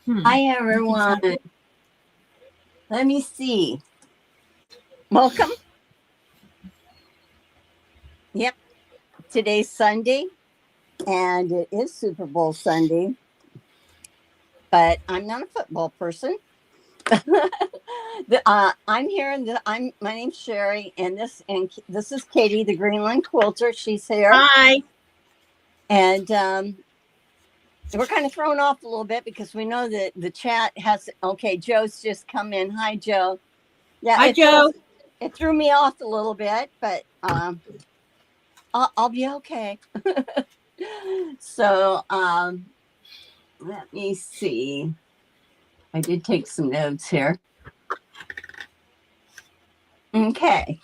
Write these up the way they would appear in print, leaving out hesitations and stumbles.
Hi, everyone. Let me see. Welcome. Yep. Today's Sunday, and it is Super Bowl Sunday, but I'm not a football person. I'm here, and my name's Sherry, and this is Katy, the Greenland quilter. She's here. Hi. And we're kind of thrown off a little bit because we know that the chat has. Okay, Joe's just come in. Hi, Joe. Yeah, Hi, Joe. It threw me off a little bit, but I'll be okay. So let me see. I did take some notes here. Okay.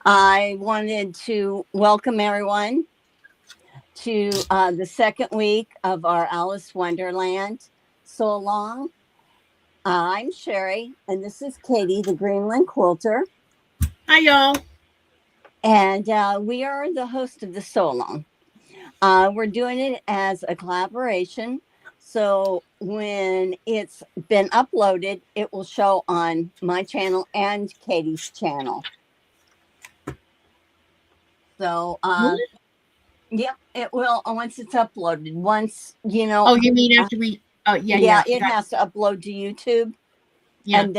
I wanted to welcome everyone to the second week of our Alice Wonderland. So long. I'm Sherry, and this is Katy, the Greenland quilter. Hi, y'all. And we are the host of the So Long. We're doing it as a collaboration. So when it's been uploaded, it will show on my channel and Katy's channel. So, yeah, it will once it's uploaded. Once, Oh, you mean after we? Oh, yeah. It has to upload to YouTube. Yeah, and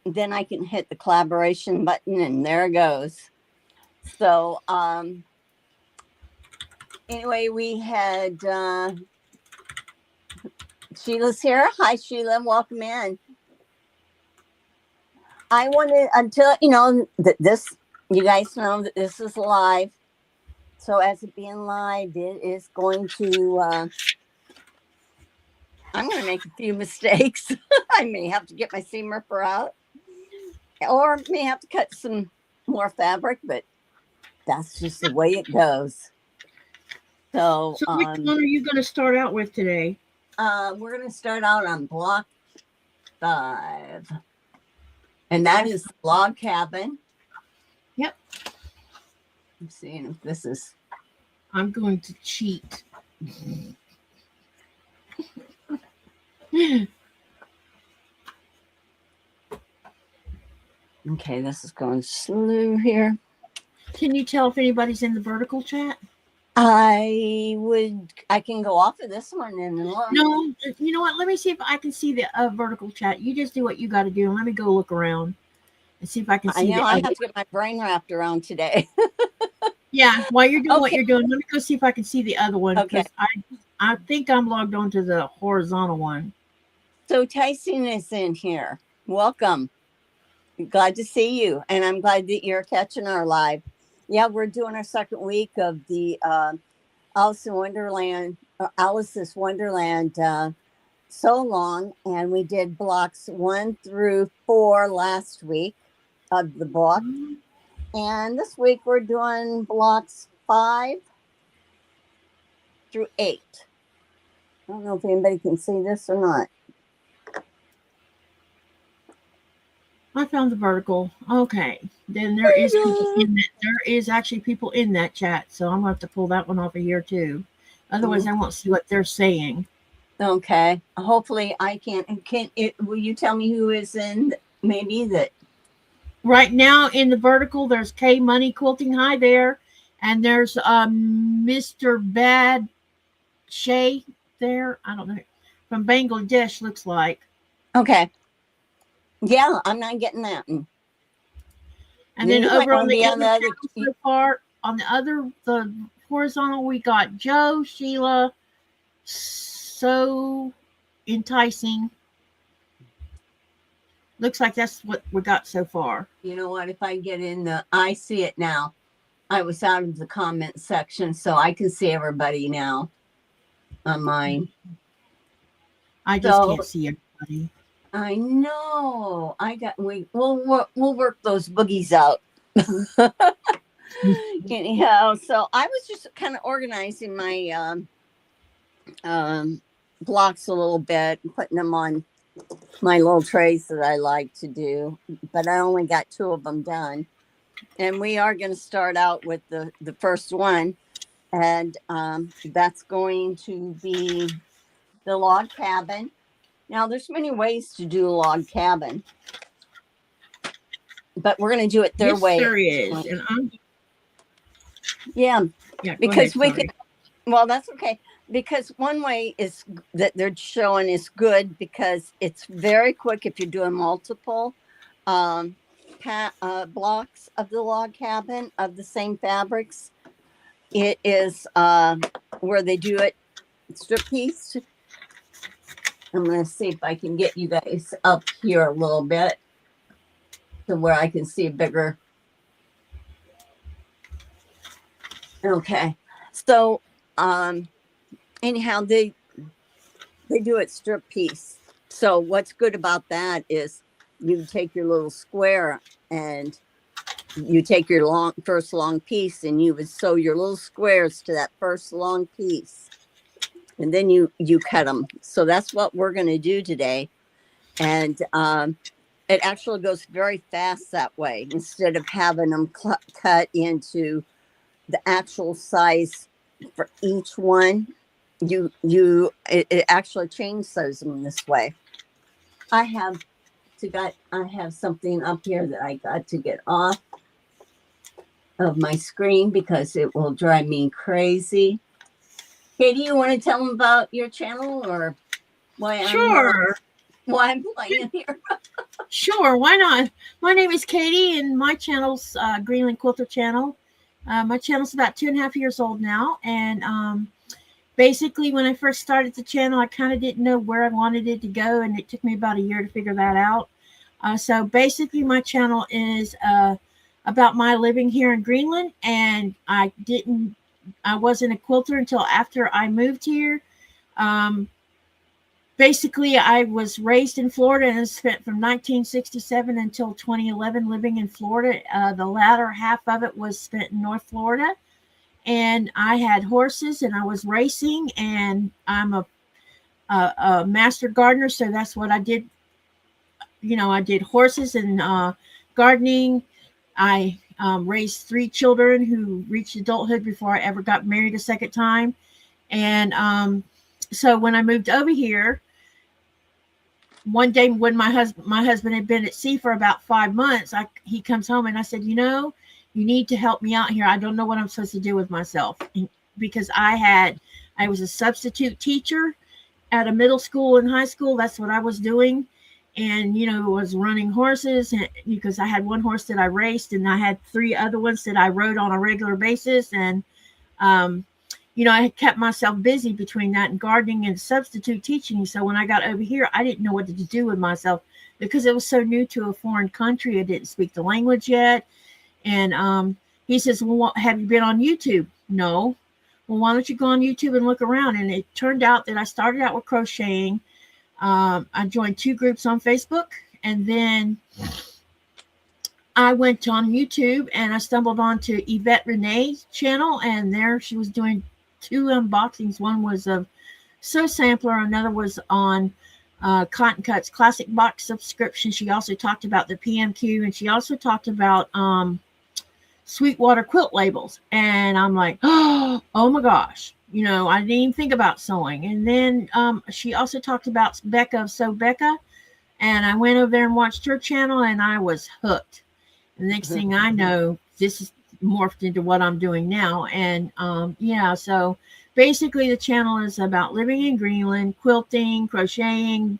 then I can hit the collaboration button, and there it goes. So, anyway, we had Sheila's here. Hi, Sheila. Welcome in. I wanted until this. You guys know that this is live. So as it being live, it is going to. I'm going to make a few mistakes. I may have to get my seam ripper out, or may have to cut some more fabric, but that's just the way it goes. So which one are you going to start out with today? We're going to start out on block 5. And that is the log cabin. Yep. I'm seeing if this is. I'm going to cheat. Okay, this is going slow here. Can you tell if anybody's in the vertical chat? I can go off of this one and look. No, you know what? Let me see if I can see the vertical chat. You just do what you got to do, and let me go look around and see if I can see. I have to get my brain wrapped around today. Yeah, while you're doing what you're doing, let me go see if I can see the other one. Okay. I think I'm logged on to the horizontal one. So Tyson is in here. Welcome. Glad to see you, and I'm glad that you're catching our live. Yeah, we're doing our second week of the Alice's Wonderland So Long, and we did blocks 1 through 4 last week of the book. And this week we're doing blocks 5 through 8. I don't know if anybody can see this or not. I found the vertical. Okay. Then there is people in that. There is actually people in that chat. So I'm going to have to pull that one off of here too. Otherwise, I won't see what they're saying. Okay. Hopefully I will you tell me who is in maybe that? Right now in the vertical, there's K Money Quilting. Hi there. And there's Mr. Bad Shay there. I don't know. From Bangladesh, looks like. Okay. Yeah, I'm not getting that. And then over on the other so far, on the horizontal, we got Joe, Sheila, so enticing. Looks like that's what we got so far. You know what? If I get in I see it now. I was out of the comment section, so I can see everybody now on mine. I just can't see everybody. I know. We'll work those boogies out. Anyhow, so I was just kind of organizing my blocks a little bit, putting them on my little trays that I like to do, but I only got 2 of them done. And we are going to start out with the first one, and that's going to be the log cabin. Now, there's many ways to do a log cabin, but we're going to do it their Yes, way. there is. And I'm Yeah, yeah. Go because ahead, we sorry. can. Well, that's okay. Because one way is that they're showing is good because it's very quick if you're doing multiple um, blocks of the log cabin of the same fabrics. It is where they do it strip piece. I'm going to see if I can get you guys up here a little bit to where I can see a bigger. Okay. So, anyhow, they do it strip piece. So what's good about that is you take your little square and you take your first long piece and you would sew your little squares to that first long piece. And then you cut them. So that's what we're going to do today. And it actually goes very fast that way instead of having them cut into the actual size for each one. It actually chainsaws them this way. I have something up here that I got to get off of my screen because it will drive me crazy. Katie, you want to tell them about your channel or why I'm playing here? Sure, why not? My name is Katie, and my channel's Greenland Quilter Channel. My channel's about 2.5 years old now, and basically, when I first started the channel, I kind of didn't know where I wanted it to go, and it took me about a year to figure that out. So basically, my channel is about my living here in Greenland, and I wasn't a quilter until after I moved here. Basically, I was raised in Florida and spent from 1967 until 2011 living in Florida. The latter half of it was spent in North Florida. And I had horses and I was racing, and I'm a master gardener. So that's what I did. I did horses and gardening. I raised 3 children who reached adulthood before I ever got married a second time. And so when I moved over here, one day when my husband had been at sea for about 5 months, he comes home and I said, you need to help me out here. I don't know what I'm supposed to do with myself, because I was a substitute teacher at a middle school and high school. That's what I was doing. And, was running horses, because I had one horse that I raced and I had 3 other ones that I rode on a regular basis. And, I had kept myself busy between that and gardening and substitute teaching. So when I got over here, I didn't know what to do with myself because it was so new to a foreign country. I didn't speak the language yet. And he says, well, have you been on YouTube? No. Well, why don't you go on YouTube and look around? And it turned out that I started out with crocheting. I joined 2 groups on Facebook, and then I went on YouTube and I stumbled onto Yvette Renee's channel, and there she was doing 2 unboxings. One was of Sew Sampler, another was on Cotton Cuts Classic Box subscription. She also talked about the PMQ, and she also talked about Sweetwater quilt labels. And I'm like, oh my gosh, I didn't even think about sewing. And then she also talked about Becca of Sew Becca, and I went over there and watched her channel, and I was hooked. The next thing I know, this is morphed into what I'm doing now. And so basically the channel is about living in Greenland, quilting, crocheting,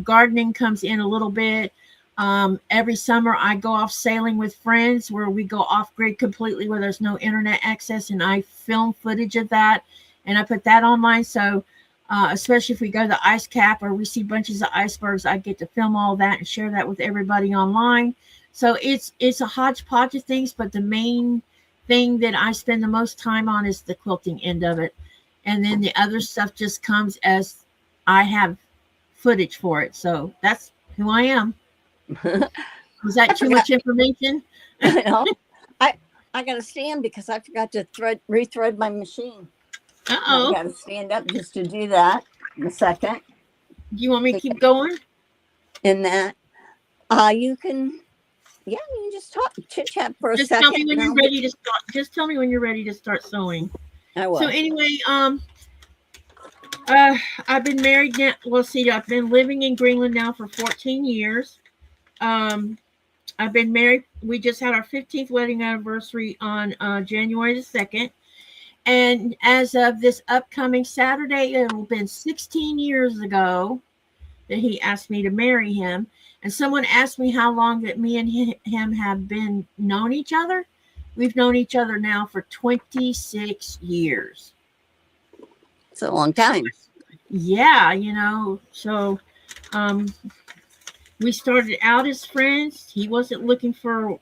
gardening comes in a little bit. Every summer I go off sailing with friends where we go off grid completely, where there's no internet access, and I film footage of that and I put that online. So especially if we go to the ice cap or we see bunches of icebergs, I get to film all that and share that with everybody online. So it's a hodgepodge of things, but the main thing that I spend the most time on is the quilting end of it. And then the other stuff just comes as I have footage for it. So that's who I am. Was that too much information? No, I got to stand because I forgot to rethread my machine. Uh-oh. I got to stand up just to do that in a second. Do you want me to keep going? In that, you can just chit chat for a second. Tell me when you're ready to start. Just tell me when you're ready to start sewing. I will. So anyway, I've been married now. Well, see, I've been living in Greenland now for 14 years. Um, I've been married. We just had our 15th wedding anniversary on January the 2nd. And as of this upcoming Saturday, it will have been 16 years ago that he asked me to marry him. And someone asked me how long that me and him have been known each other. We've known each other now for 26 years. It's a long time. Yeah, so um, we started out as friends. He wasn't looking for,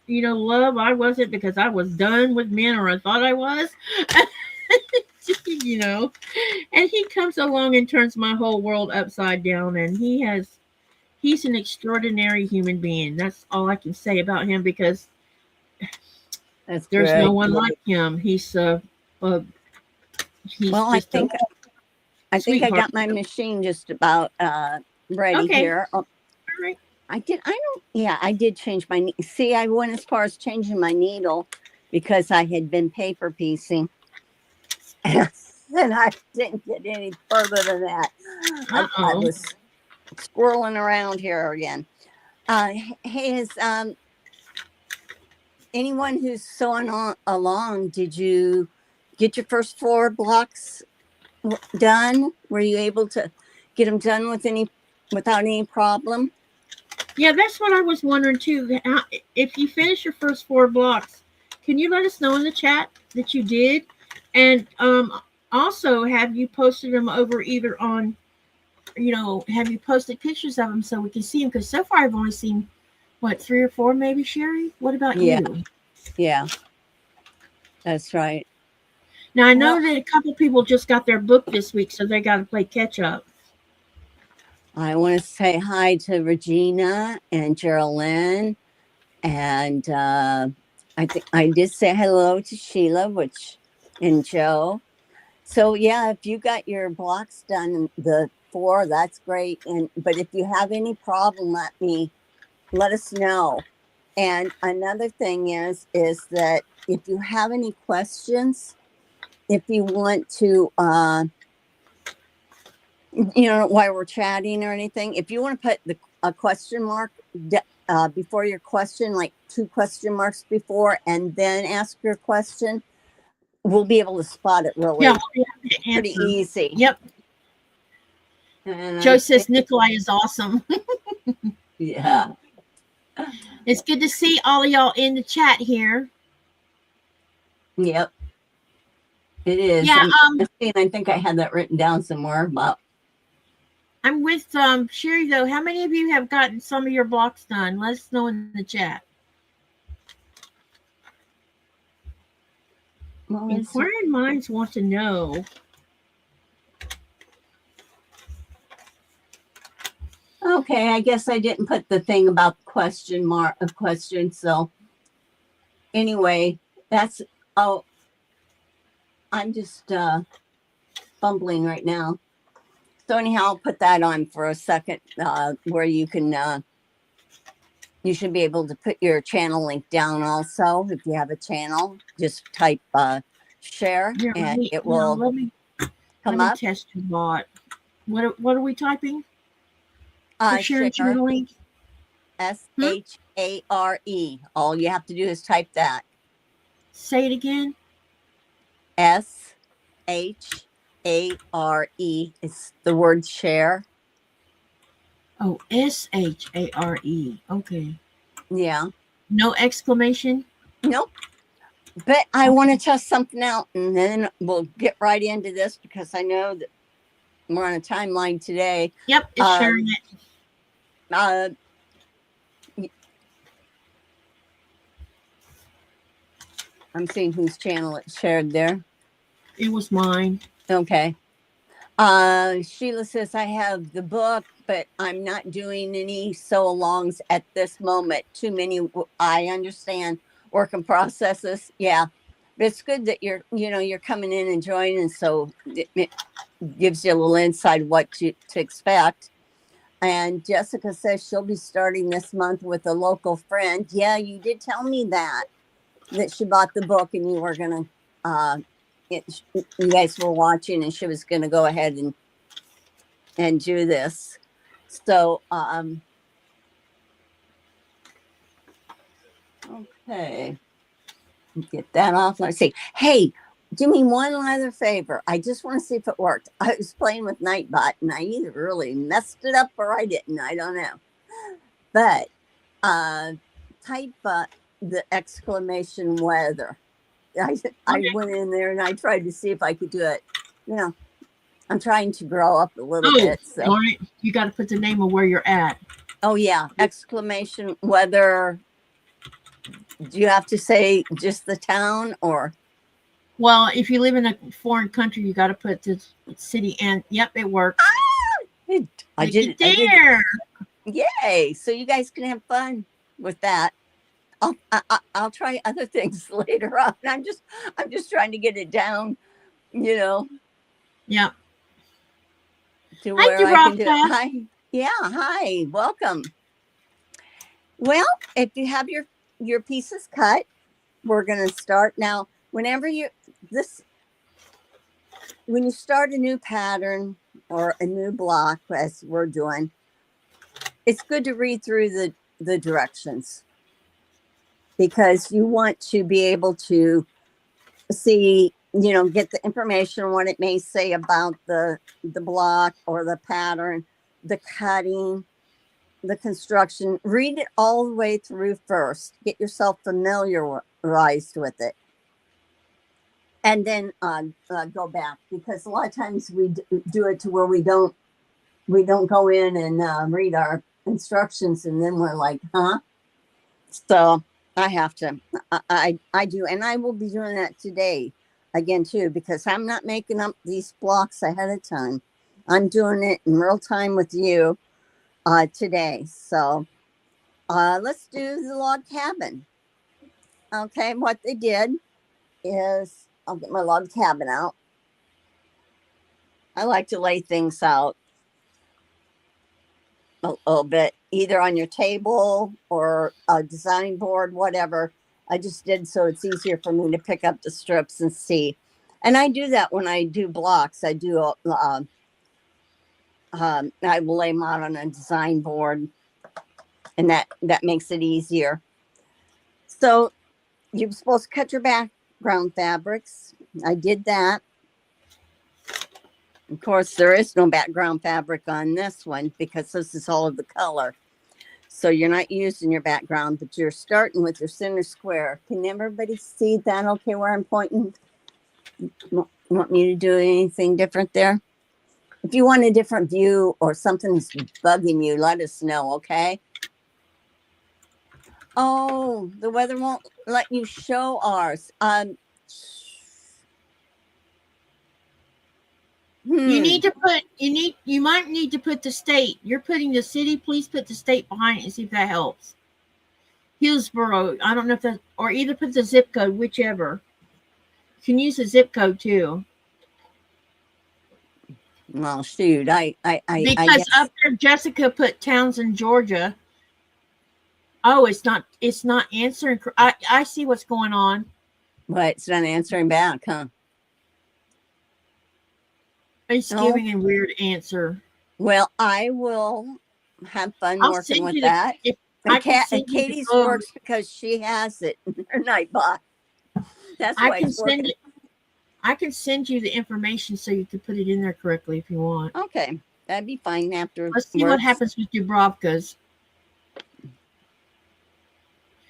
love. I wasn't, because I was done with men, or I thought I was. And he comes along and turns my whole world upside down, and he's an extraordinary human being. That's all I can say about him, because That's there's great. no one like him. He's well, I just think I sweetheart. got my machine just about ready Okay. here. Oh, All right. I did change my see, I went as far as changing my needle because I had been paper piecing. And I didn't get any further than that. I was squirreling around here again. Hey, is anyone who's sewing along, did you get your first 4 blocks done? Were you able to get them done without any problem? Yeah, that's what I was wondering too. If you finish your first 4 blocks, can you let us know in the chat that you did? And also, have you posted them over either on, have you posted pictures of them so we can see them? Because so far I've only seen, 3 or 4 maybe, Sherry? What about you? Yeah, that's right. Now, I know that a couple people just got their book this week, so they got to play catch up. I want to say hi to Regina and Geraldine, and I think I did say hello to Sheila, and Joe. So yeah, if you got your blocks done, the 4, that's great. But if you have any problem, let us know. And another thing is that if you have any questions, if you want to, while we're chatting or anything, if you want to put a question mark before your question, like 2 question marks before, and then ask your question, we'll be able to spot it pretty easy. Yep. And Joe says Nikolai is awesome. Yeah. It's good to see all of y'all in the chat here. Yep. It is. Yeah. I think I had that written down somewhere, but I'm with Sherry though. How many of you have gotten some of your blocks done? Let us know in the chat. Inquiring minds want to know. Okay, I guess I didn't put the thing about question. So anyway, I'm just fumbling right now. So anyhow, I'll put that on for a second, where you can, you should be able to put your channel link down also. If you have a channel, just type share, and it will come up. Test your bot. What are we typing? Sharing channel link? SHARE. All you have to do is type that. Say it again. SHARE. It's the word share. Oh, SHARE. Okay. Yeah. No exclamation? Nope. But I want to test something out, and then we'll get right into this, because I know that we're on a timeline today. Yep, it's sharing it. I'm seeing whose channel it shared there. It was mine. Okay. Sheila says, I have the book, but I'm not doing any sew-alongs at this moment. Too many, I understand, work in processes. Yeah. But it's good that you're coming in and joining, so it gives you a little insight of what to expect. And Jessica says she'll be starting this month with a local friend. Yeah, you did tell me that she bought the book and you were going to you guys were watching, and she was going to go ahead and do this. So, okay, get that off. Let's see. Hey, do me one other favor. I just want to see if it worked. I was playing with Nightbot, and I either really messed it up or I didn't. I don't know. But type the exclamation weather. I went in there and I tried to see if I could do it. You know, I'm trying to grow up a little bit. So all right. You got to put the name of where you're at. oh yeah, exclamation weather. Do you have to say just the town or? Well, if you live in a foreign country, you got to put the city and yep, it works. I did it. Yay! So you guys can have fun with that. I'll try other things later on. I'm just trying to get it down, you know. Yeah. To where I can do it. Hi. Yeah, hi. Welcome. Well, if you have your pieces cut, we're going to start now. Whenever when you start a new pattern or a new block, as we're doing, it's good to read through the directions, because you want to be able to see, get the information, what it may say about the block or the pattern, the cutting, the construction. Read it all the way through first. Get yourself familiarized with it. And then go back, because a lot of times we do it to where we don't go in and read our instructions, and then we're like, huh? So I have to, I do, and I will be doing that today again too, because I'm not making up these blocks ahead of time. I'm doing it in real time with you today. So let's do the log cabin. Okay, what they did is, I'll get my log cabin out. I like to lay things out a little bit, either on your table or a design board, whatever. I just did so it's easier for me to pick up the strips and see. And I do that when I do blocks. I do I will lay them out on a design board, and that makes it easier. So you're supposed to cut your background fabrics. I did that. Of course, there is no background fabric on this one because this is all of the color. So you're not using your background, but you're starting with your center square. Can everybody see that okay where I'm pointing? Want me to do anything different there? If you want a different view or something's bugging you, let us know, okay? Oh, the weather won't let you show ours. You might need to put the state. You're putting the city, please put the state behind it and see if that helps. Hillsboro, I don't know if that, or either put the zip code, whichever. You can use the zip code too. Well, shoot, because up there, Jessica put Townsend, Georgia. Oh, it's not answering. I see what's going on. But it's not answering back, huh? It's giving a weird answer. Well, I will have fun working with that. Katy's works because she has it in her Nightbot. That's why it's working. I can send you the information so you can put it in there correctly if you want. Okay, that'd be fine after. Let's see what happens with Dubrovka's.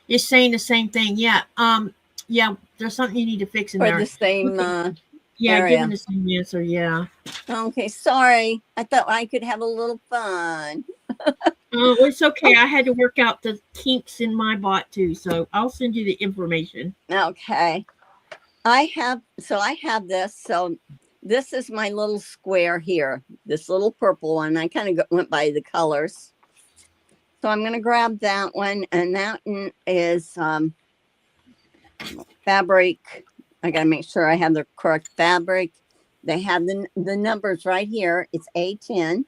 It's saying the same thing. Yeah. Yeah, there's something you need to fix in there. For the same area. Giving the same answer, yeah. Okay, sorry. I thought I could have a little fun. Oh, it's okay. I had to work out the kinks in my bot too, so I'll send you the information. Okay. I have this. So this is my little square here, this little purple one. I kind of went by the colors. So I'm going to grab that one, and that one is fabric. I got to make sure I have the correct fabric. They have the numbers right here. It's A10.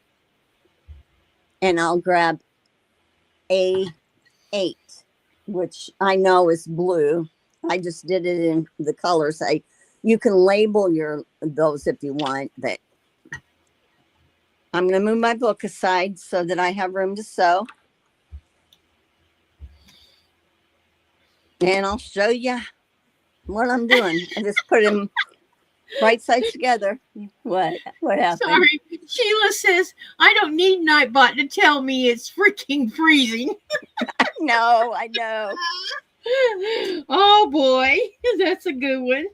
And I'll grab A8, which I know is blue. I just did it in the colors. I You can label those if you want, but I'm going to move my book aside so that I have room to sew. And I'll show you what I'm doing. I just put them right sides together. What happened? Sorry. Sheila says, I don't need Nightbot to tell me it's freaking freezing. No, I know. Oh boy, that's a good one.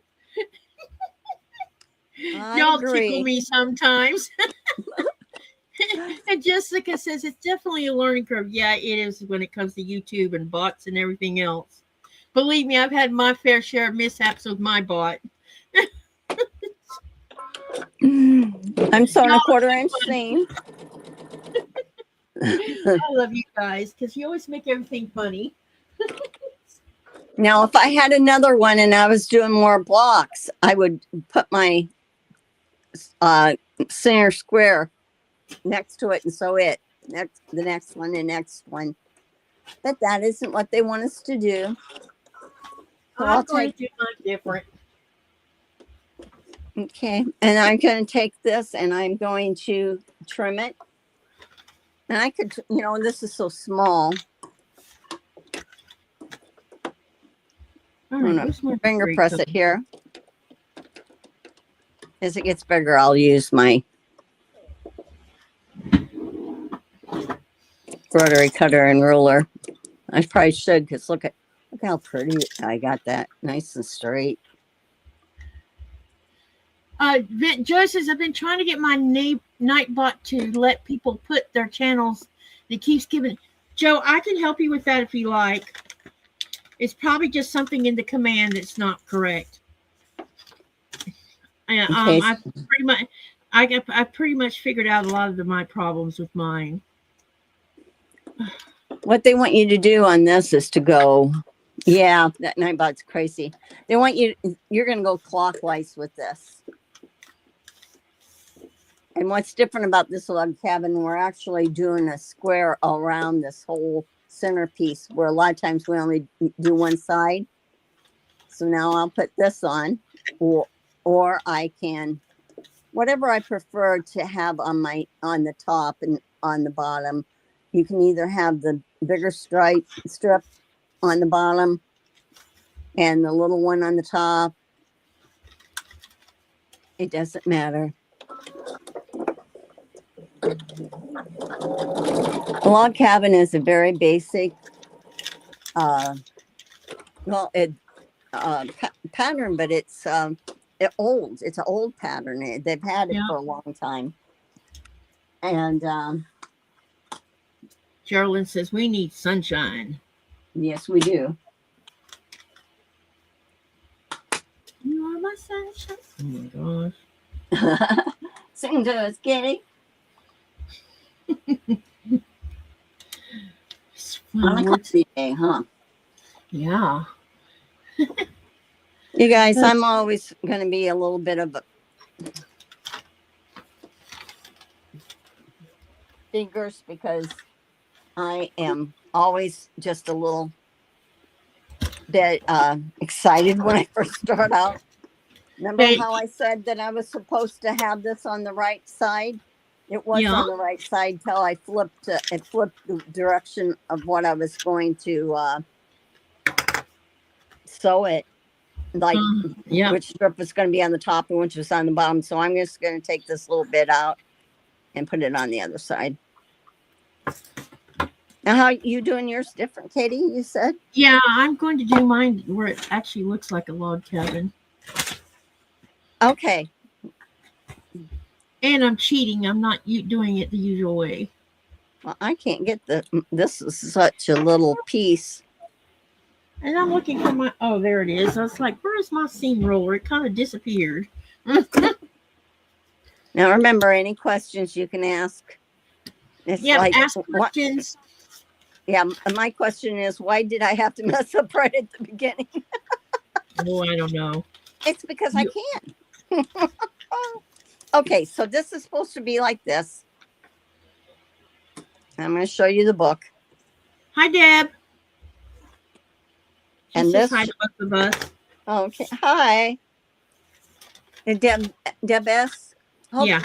Y'all tickle me sometimes. And Jessica says it's definitely a learning curve. Yeah, it is when it comes to YouTube and bots and everything else. Believe me, I've had my fair share of mishaps with my bot. I'm sewing a 1/4-inch seam. I love you guys because you always make everything funny. Now, if I had another one and I was doing more blocks, I would put my center square next to it and sew it. The next one. But that isn't what they want us to do. So I'm going to do mine different. Okay, and I'm going to take this and I'm going to trim it. And I could, this is so small. I'm going to finger press it here. As it gets bigger, I'll use my rotary cutter and ruler. I probably should, because look how pretty I got that, nice and straight. Joe says, I've been trying to get my Nightbot to let people put their channels. It keeps giving. Joe, I can help you with that if you like. It's probably just something in the command that's not correct. Okay. I pretty much figured out a lot of my problems with mine. What they want you to do on this is to go, yeah, that Nightbot's crazy. They want you're going to go clockwise with this. And what's different about this log cabin, we're actually doing a square around this whole centerpiece, where a lot of times we only do one side. So now I'll put this on, or I can, whatever I prefer to have on the top and on the bottom. You can either have the bigger strip on the bottom and the little one on the top. It doesn't matter. A log cabin is a very basic pattern, but it's old. It's an old pattern. They've had it for a long time. And Geraldine says we need sunshine. Yes, we do. You are my sunshine. Oh my gosh. Sing to us, Katy. On a coffee day, huh? Yeah. You guys, I'm always going to be a little bit of a fingers, because I am always just a little bit excited when I first start out. Remember how I said that I was supposed to have this on the right side? It was on the right side till I flipped the direction of what I was going to sew it. Like which strip was going to be on the top and which was on the bottom. So I'm just going to take this little bit out and put it on the other side. Now, how you doing yours different, Katy, you said? Yeah, I'm going to do mine where it actually looks like a log cabin. Okay. And I'm cheating. I'm not doing it the usual way. Well, I can't get this is such a little piece. And I'm looking for my, there it is. I was like, where's my seam roller? It kind of disappeared. Now, remember, any questions you can ask. It's ask questions. Yeah, my question is, why did I have to mess up right at the beginning? Oh, I don't know. It's because I can't. Okay, so this is supposed to be like this. I'm going to show you the book. Hi, Deb. And this, hi to both of us. Okay, hi. And Deb S. Hope Yeah.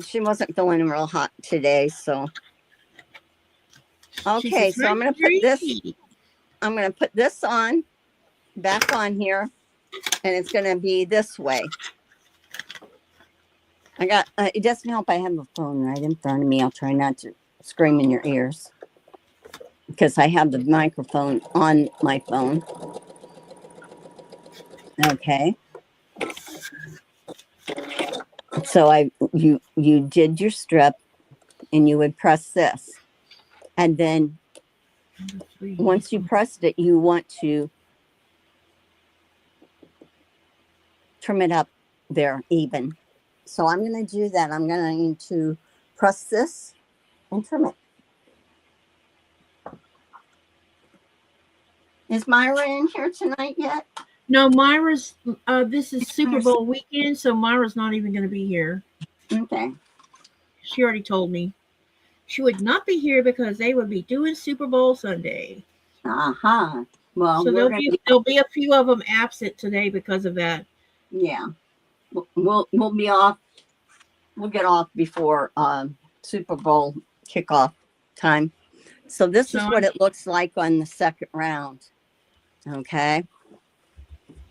she wasn't feeling real hot today, so She okay. says, So "Hi, I'm gonna put Mary." this. I'm gonna put this on back on here, and it's gonna be this way. I got. It doesn't help. I have the phone right in front of me. I'll try not to scream in your ears because I have the microphone on my phone. Okay. So you did your strip, and you would press this, and then once you pressed it, you want to trim it up there even. So I'm going to do that. I'm going to press this and trim it. Is Myra in here tonight yet? No, Myra's. This is Super Bowl weekend, so Myra's not even going to be here. Okay. She already told me she would not be here because they would be doing Super Bowl Sunday. Uh-huh. Well, So there'll be a few of them absent today because of that. Yeah. We'll be off. We'll get off before Super Bowl kickoff time. So this is what it looks like on the second round. Okay.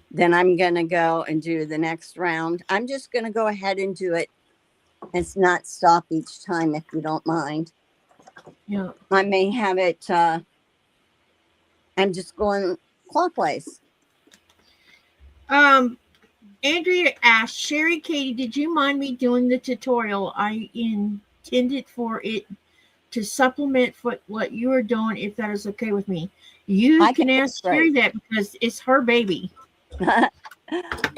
Then I'm going to go and do the next round. I'm just going to go ahead and do it. It's not stop each time if you don't mind. Yeah. I may have it. I'm just going clockwise. Andrea asked, Sherry, Katy, did you mind me doing the tutorial? I intended for it to supplement what you are doing, if that is okay with me. You can ask Sherry that because it's her baby.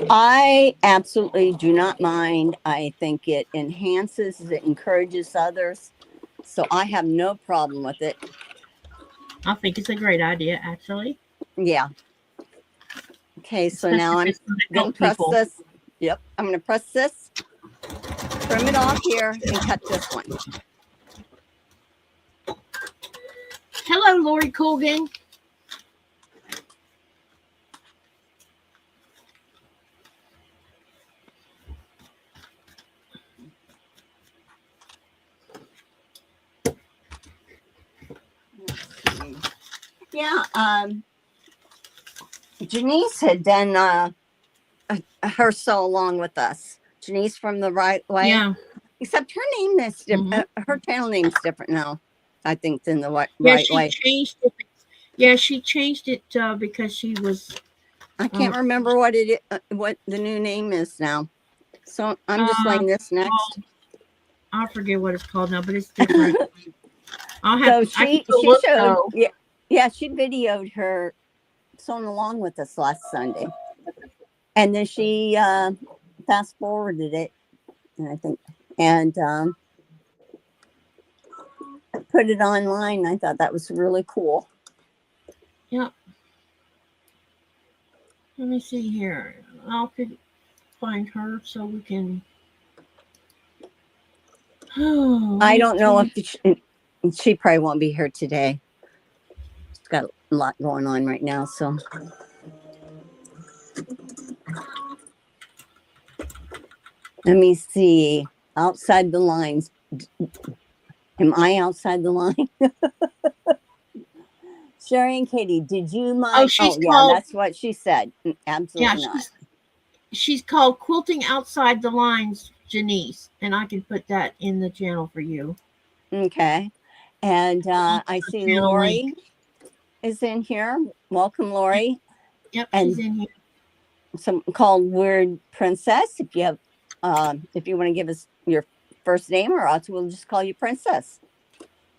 I absolutely do not mind. I think it enhances, it encourages others. So I have no problem with it. I think it's a great idea, actually. Yeah. Okay, so now I'm going to press this. Yep, I'm going to press this, trim it off here, and cut this one. Hello, Lori Colgan. Yeah, Janice had done her sew along with us. Janice from the Right Way. Yeah. Except her name is different. Mm-hmm. Her channel name's different now, I think, than the Right Way. Changed it. Yeah, she changed it because she was. I can't remember what what the new name is now. So I'm just laying this next. I forget what it's called now, but it's different. So she showed. Yeah, she videoed her sewing along with us last Sunday, and then she fast forwarded it, and I think, and put it online. I thought that was really cool. Yep. Let me see here. I'll find her so we can. I don't know if she probably won't be here today. She's got a lot going on right now, so. Let me see. Outside the lines. Am I outside the line? Sherry and Katy, did you mind? Oh, that's what she said. Absolutely not. She's called Quilting Outside the Lines, Janice, and I can put that in the channel for you. Okay. And I see Lori is in here. Welcome, Lori. Yep, she's in here. Some called Weird Princess. If you have, if you want to give us your first name, or else we'll just call you Princess.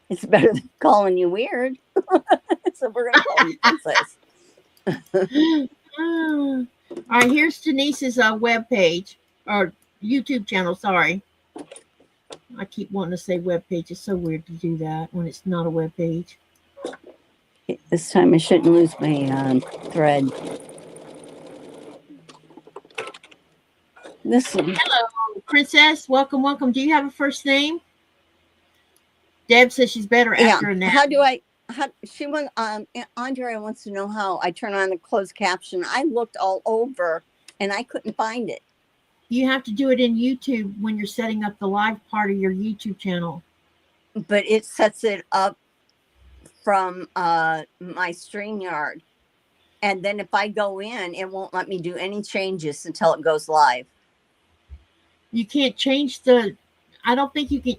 It's better than calling you weird. So we're going to call you Princess. All right, here's Janice's web page or YouTube channel. Sorry. I keep wanting to say web page. It's so weird to do that when it's not a web page. This time I shouldn't lose my thread. Hello, Princess. Welcome, welcome. Do you have a first name? Deb says she's better after a nap. How do I? She wants. Andrea wants to know how I turn on the closed caption. I looked all over and I couldn't find it. You have to do it in YouTube when you're setting up the live part of your YouTube channel. But it sets it up from my StreamYard. And then if I go in, it won't let me do any changes until it goes live. You can't change the. I don't think you can.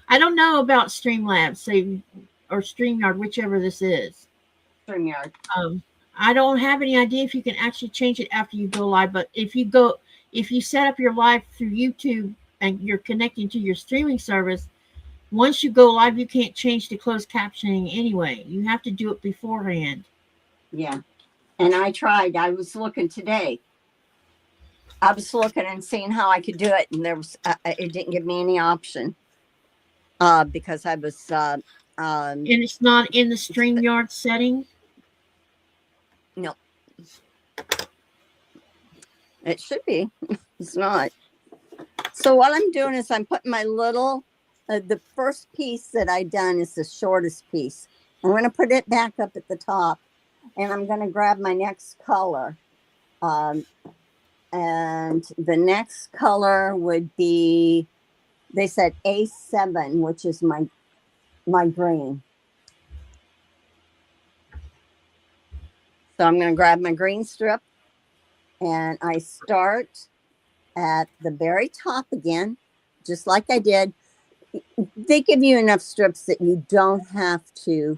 I don't know about Streamlabs, or StreamYard, whichever this is. StreamYard. I don't have any idea if you can actually change it after you go live. But if you set up your live through YouTube and you're connecting to your streaming service, once you go live, you can't change the closed captioning anyway. You have to do it beforehand. Yeah. And I tried. I was looking today. I was looking and seeing how I could do it, and there was it didn't give me any option because I was. And it's not in the StreamYard setting. No, it should be. It's not. So what I'm doing is I'm putting my little. The first piece that I done is the shortest piece. I'm going to put it back up at the top, and I'm going to grab my next color. And the next color would be, they said A7, which is my green. So I'm going to grab my green strip, and I start at the very top again, just like I did. They give you enough strips that you don't have to,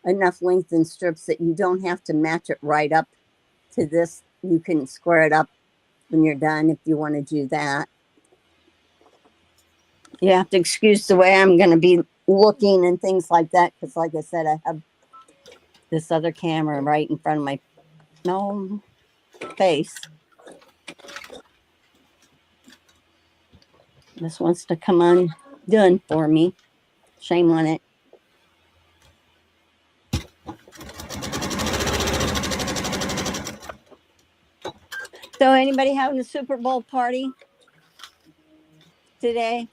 enough length in strips that you don't have to match it right up to this. You can square it up when you're done if you want to do that. You have to excuse the way I'm going to be looking and things like that, because like I said, I have this other camera right in front of my face. This wants to come undone for me. Shame on it. So anybody having a Super Bowl party today?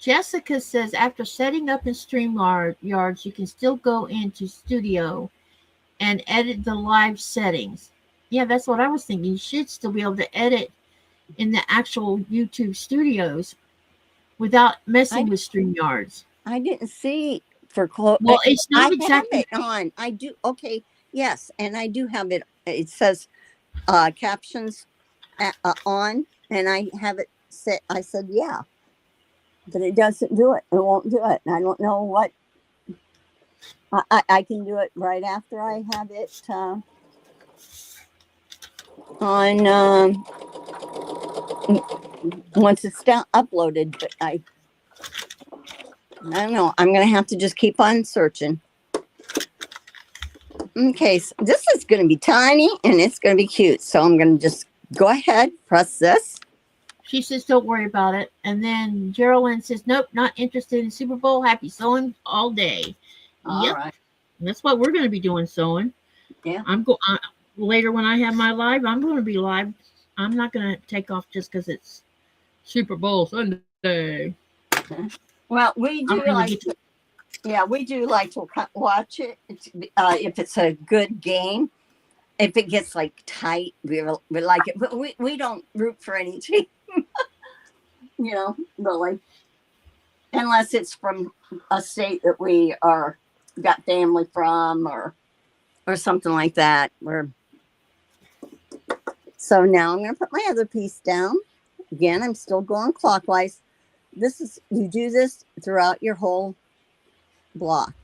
Jessica says after setting up in StreamYards, you can still go into Studio and edit the live settings. Yeah, that's what I was thinking. You should still be able to edit in the actual YouTube studios without messing with StreamYards. I didn't see for close. Well, it's not exactly have it on. I do. Okay. Yes. And I do have it. It says captions on, and I have it set. I said, yeah, but it doesn't do it. It won't do it. And I don't know what. I can do it right after I have it on. Once it's uploaded, but I don't know. I'm going to have to just keep on searching. Okay, so this is going to be tiny and it's going to be cute. So I'm going to just go ahead, press this. She says, don't worry about it. And then Geraldine says, nope, not interested in Super Bowl. Happy sewing all day. All right. That's what we're going to be doing, sewing. Yeah. Later when I have my live, I'm going to be live. I'm not going to take off just because it's Super Bowl Sunday. Well, we do like to, we do like to watch it if it's a good game. If it gets like tight, we like it, but we don't root for any team. Really, unless it's from a state that we got family from or something like that. So now I'm going to put my other piece down. Again, I'm still going clockwise. You do this throughout your whole block.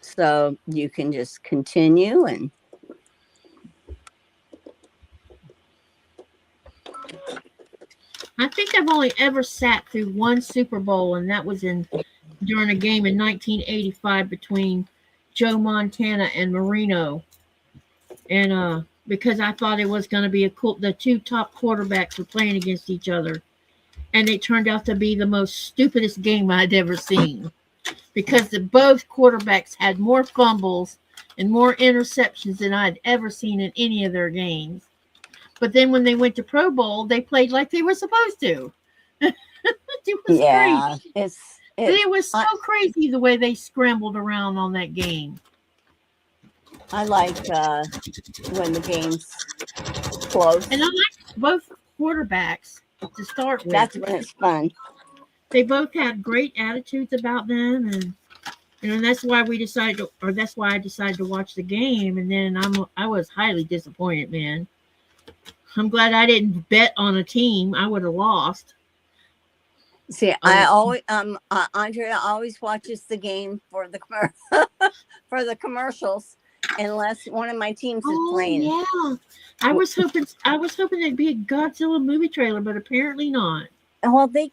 So you can just continue and I think I've only ever sat through one Super Bowl, and that was during a game in 1985 between Joe Montana and Marino. And because I thought it was going to be the two top quarterbacks were playing against each other. And it turned out to be the most stupidest game I'd ever seen. Because both quarterbacks had more fumbles and more interceptions than I'd ever seen in any of their games. But then when they went to Pro Bowl, they played like they were supposed to. It was crazy. But it was so crazy the way they scrambled around on that game. I like when the game's close. And I like both quarterbacks to start with. That's when it's fun. They both had great attitudes about them, and that's why we decided to, or that's why I decided to watch the game. And then I was highly disappointed, man. I'm glad I didn't bet on a team. I would have lost. See, I always Andrea always watches the game for the for the commercials, unless one of my teams is playing. Yeah, I was hoping it'd be a Godzilla movie trailer, but apparently not. Well, they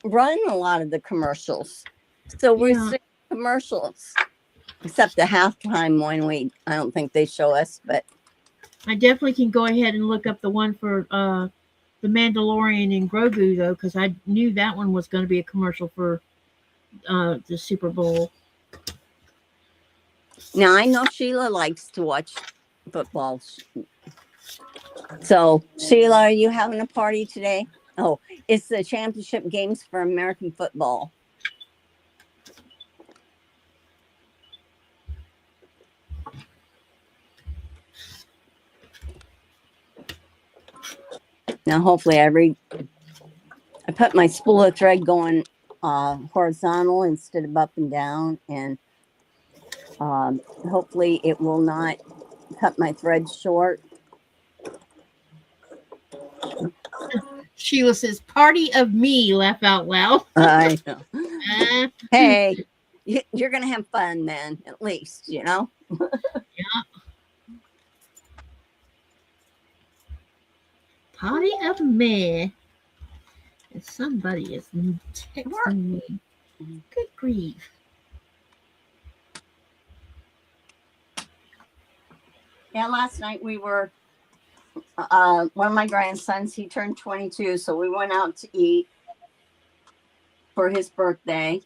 run a lot of the commercials, so we're seeing commercials, except the halftime one. I don't think they show us, but I definitely can go ahead and look up the one for the Mandalorian and Grogu, though, because I knew that one was going to be a commercial for the Super Bowl. Now, I know Sheila likes to watch football. So, Sheila, are you having a party today? Oh, it's the championship games for American football. Now, hopefully I put my spool of thread going horizontal instead of up and down, and hopefully it will not cut my thread short. Sheila says, "Party of me," laugh out loud. I know. Hey, you're going to have fun then, at least, you know? Yeah. Party of me. And somebody is texting me. Good grief. Yeah, last night we were, one of my grandsons, he turned 22, so we went out to eat for his birthday.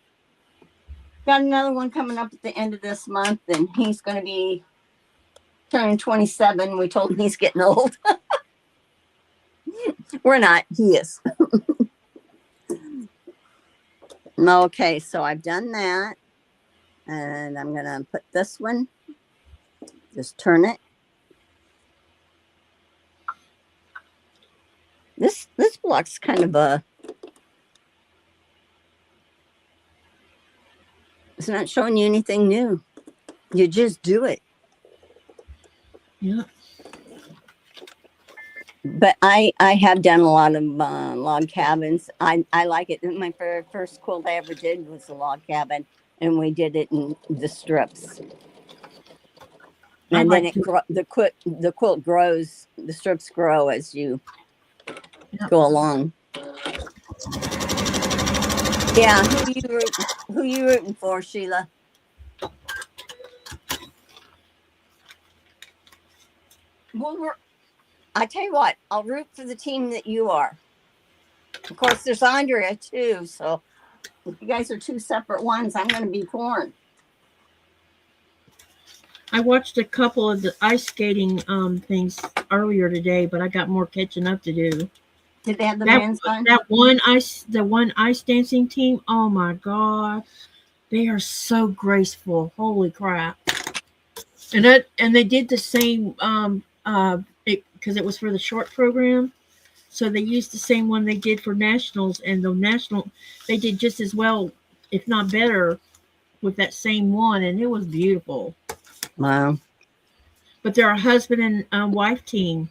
Got another one coming up at the end of this month, and he's going to be turning 27. We told him he's getting old. We're not. He is. Okay, so I've done that. And I'm going to put this one. Just turn it. This block's kind of a... It's not showing you anything new. You just do it. Yeah. But I have done a lot of log cabins. I like it. My first quilt I ever did was a log cabin, and we did it in the strips. And then the quilt grows. The strips grow as you go along. Yeah, who you rooting for, Sheila? Well, I tell you what, I'll root for the team that you are. Of course, there's Andrea too. So if you guys are two separate ones, I'm going to be torn. I watched a couple of the ice skating things earlier today, but I got more catching up to do. Did they have the men's one? The one ice dancing team. Oh my God, they are so graceful. Holy crap! And they did the same because it was for the short program, so they used the same one they did for nationals, and they did just as well, if not better, with that same one, and it was beautiful. Wow! But they're a husband and wife team.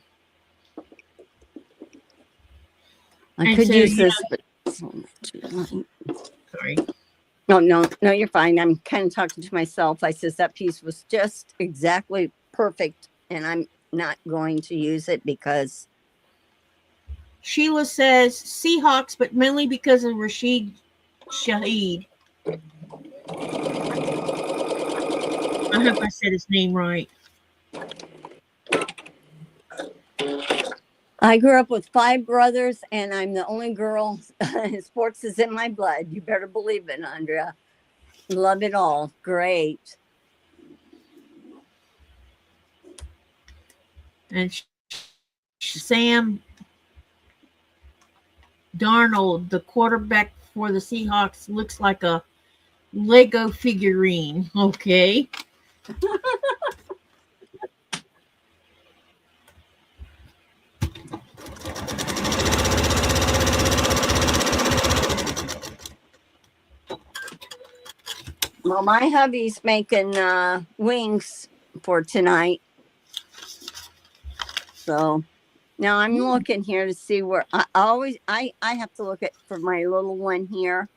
I could use this, but sorry. No, you're fine. I'm kind of talking to myself. I says that piece was just exactly perfect, and I'm not going to use it because Sheila says Seahawks, but mainly because of Rashid Shaheed. I hope I said his name right. I grew up with 5 brothers, and I'm the only girl. Sports is in my blood. You better believe it, Andrea. Love it all. Great. And Sam Darnold, the quarterback for the Seahawks looks like a Lego figurine. Okay. Well, my hubby's making wings for tonight. So now I'm looking here to see where I have to look at for my little one here,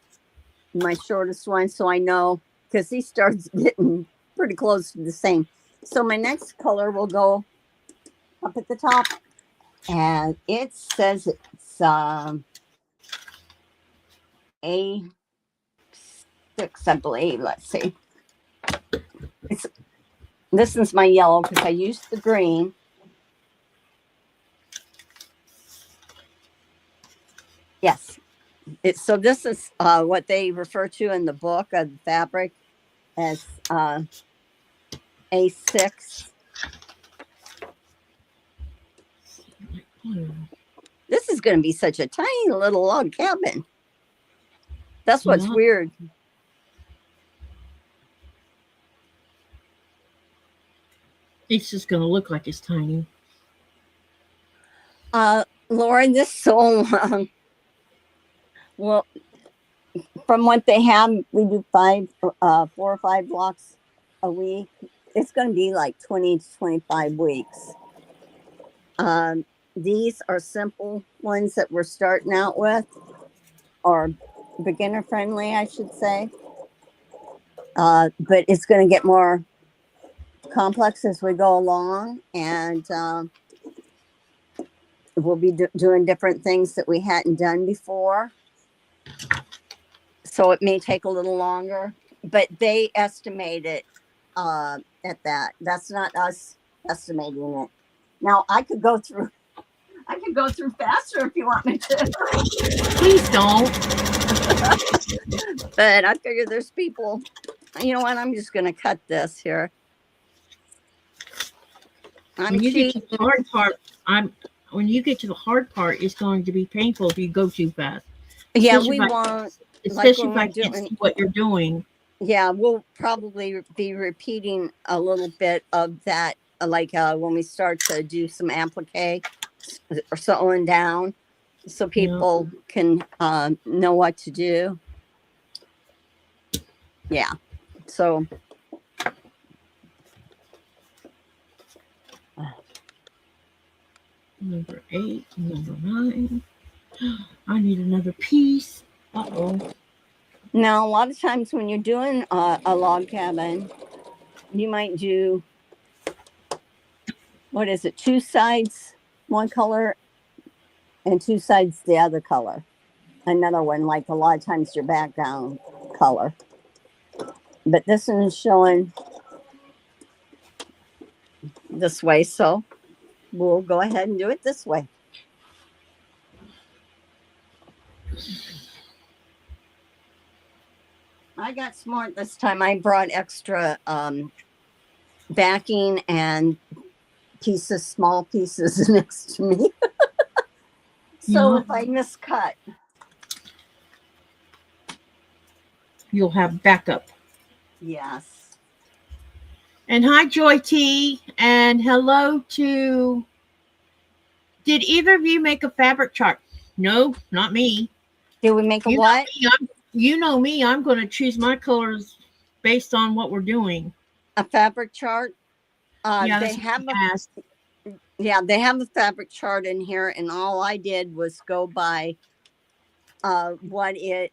my shortest one, so I know, because he starts getting pretty close to the same. So my next color will go up at the top, and it says it's A6, I believe. Let's see. This is my yellow because I used the green. Yes. So this is what they refer to in the book of fabric as A6. This is going to be such a tiny little log cabin. That's what's weird. It's just going to look like it's tiny. Lauren, this so long. Well, from what they have, we do 4 or 5 blocks a week. It's going to be like 20 to 25 weeks. These are simple ones that we're starting out with, or beginner friendly, I should say. But it's going to get more complex as we go along, and we'll be doing different things that we hadn't done before. So it may take a little longer, but they estimate it at that. That's not us estimating it. Now I could go through faster if you want me to. Please don't. But I figure there's people. You know what? I'm just going to cut this here. When you get to the hard part, it's going to be painful if you go too fast. Yeah, we won't. Especially if I can't see what you're doing. Yeah, we'll probably be repeating a little bit of that, like when we start to do some applique or sewing down, so people can know what to do. Yeah, so. Number 8, number 9. I need another piece. Uh-oh. Now, a lot of times when you're doing a log cabin, you might do, 2 sides, one color, and 2 sides the other color. Another one, like a lot of times your background color. But this one is showing this way, so we'll go ahead and do it this way. I got smart this time. I brought extra backing and small pieces next to me. So if I miscut, you'll have backup. Yes. And hi, Joy T. And hello to... Did either of you make a fabric chart? No, not me. Did we make a what? You know me. I'm going to choose my colors based on what we're doing. A fabric chart? Yeah, they have a fabric chart in here, and all I did was go by what it,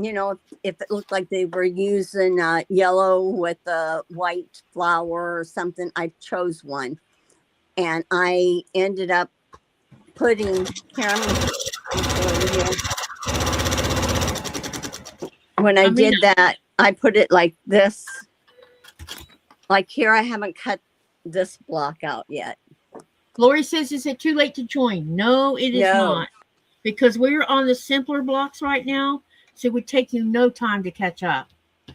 if it looked like they were using yellow with a white flower or something, I chose one. And I ended up putting, when I did that, I put it like this. Like here, I haven't cut this block out yet. Lori says, is it too late to join? No, it is not. Because we're on the simpler blocks right now, so it would take you no time to catch up.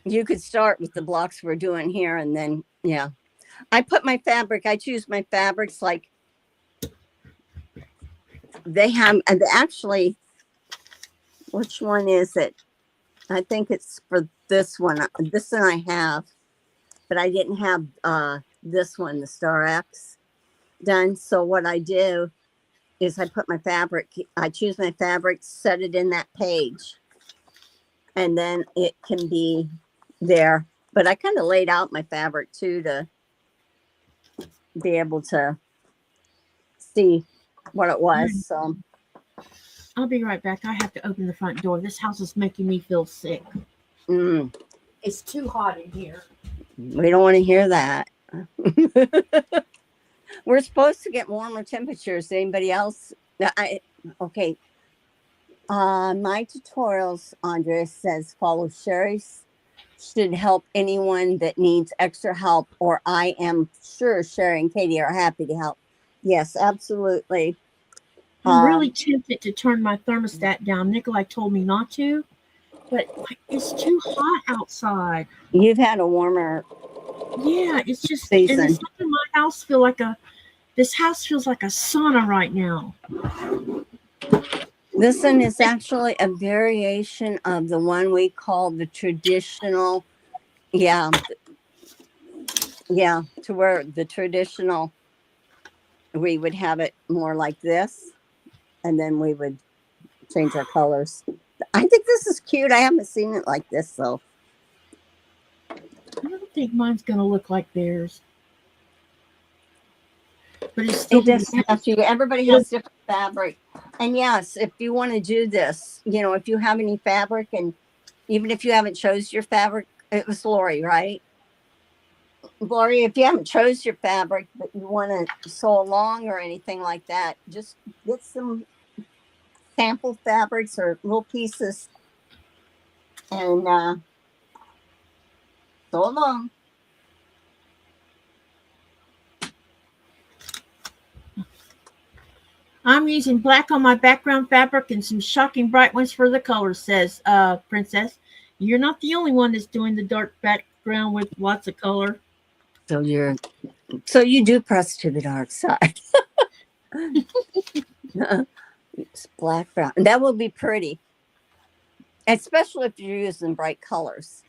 You could start with the blocks we're doing here, and then, yeah. I choose my fabrics like they have, and actually, Which one is it? I think it's for this one. This one I have, but I didn't have this one, the Star X, done. So what I do is I put my fabric, I choose my fabric, set it in that page, and then it can be there. But I kind of laid out my fabric too to be able to see what it was. So I'll be right back. I have to open the front door. This house is making me feel sick. It's too hot in here. We don't want to hear that. We're supposed to get warmer temperatures. Anybody else? Okay. My tutorials, Andrea says, follow Sherry's should help anyone that needs extra help, or I am sure Sherry and Katy are happy to help. Yes, absolutely. I'm really tempted to turn my thermostat down. Nikolai told me not to, but it's too hot outside. You've had a warmer it's just season. And it's making my house feel like this house feels like a sauna right now. This one is actually a variation of the one we call the traditional. To where the traditional, we would have it more like this, and then we would change our colors. I think this is cute. I haven't seen it like this, though. I don't think mine's going to look like theirs. But it's still everybody has different fabric. And yes, if you want to do this, if you have any fabric, and even if you haven't chose your fabric, it was Lori, right? Lori, if you haven't chose your fabric, but you want to sew along or anything like that, just get some sample fabrics or little pieces and sew along. I'm using black on my background fabric and some shocking bright ones for the colors, says Princess. You're not the only one that's doing the dark background with lots of color. So you do press to the dark side. It's black brown. That will be pretty. Especially if you're using bright colors.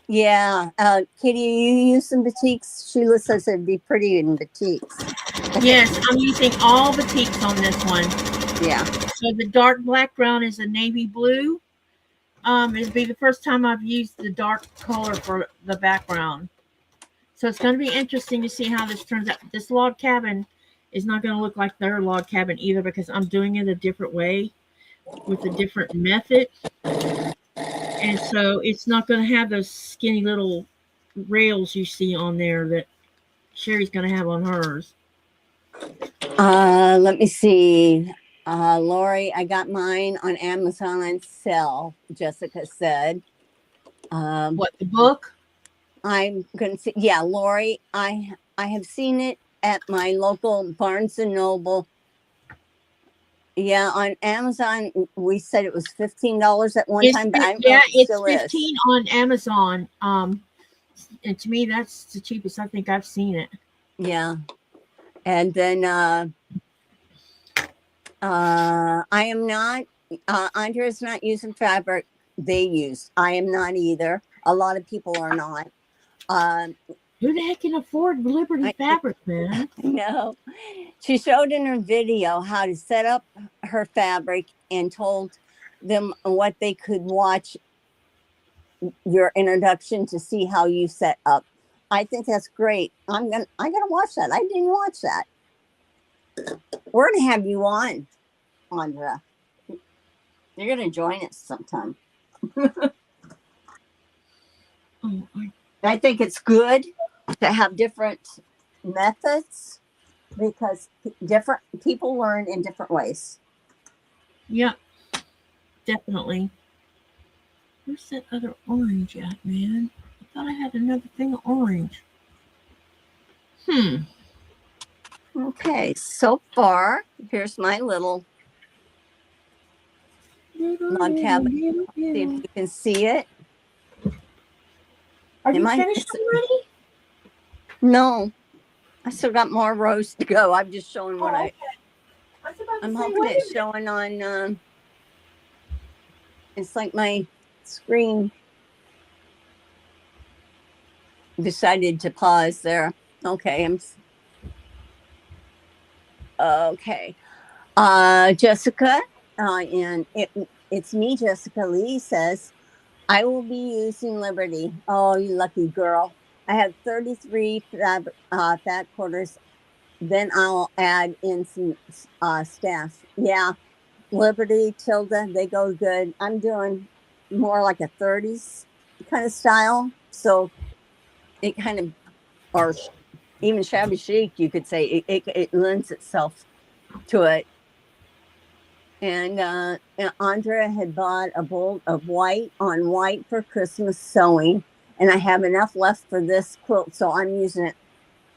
Yeah. Katy, you use some batiks? Sheila says it'd be pretty in batiks. Yes, I'm using all batiks on this one. Yeah. So the dark background is a navy blue. It'll be the first time I've used the dark color for the background. So it's going to be interesting to see how this turns out. This log cabin is not going to look like their log cabin either, because I'm doing it a different way with a different method. And so it's not going to have those skinny little rails you see on there that Sherry's going to have on hers. Let me see. Lori, I got mine on Amazon on sale, Jessica said. What, the book? I'm going to see. Yeah, Lori, I have seen it at my local Barnes & Noble. Yeah, on Amazon, we said it was $15 at one time, but I don't know if it still it's $15 on Amazon. And to me, that's the cheapest I think I've seen it. Yeah. And then I am not, Andrea's not using fabric they use. I am not either. A lot of people are not. Who the heck can afford Liberty fabric, man? No. She showed in her video how to set up her fabric and told them what they could watch your introduction to see how you set up. I think that's great. I gotta watch that. I didn't watch that. We're gonna have you on, Andrea. You're gonna join us sometime. I think it's good to have different methods because different people learn in different ways. Yeah, definitely. Where's that other orange at, man? I thought I had another thing of orange. Okay, so far, here's my little log cabin. See if you can see it. Are you finished already? No, I still got more rows to go. I'm just showing what I was about I'm hoping it's showing on, it's like my screen decided to pause there. Okay, okay. Jessica, and it's me, Jessica Lee says, I will be using Liberty. Oh, you lucky girl. I have 33 fat quarters. Then I'll add in some stash. Yeah, Liberty, Tilda, they go good. I'm doing more like a 30s kind of style. So it kind of, or even shabby chic, you could say, it lends itself to it. And Andrea had bought a bolt of white on white for Christmas sewing. And I have enough left for this quilt. So I'm using it.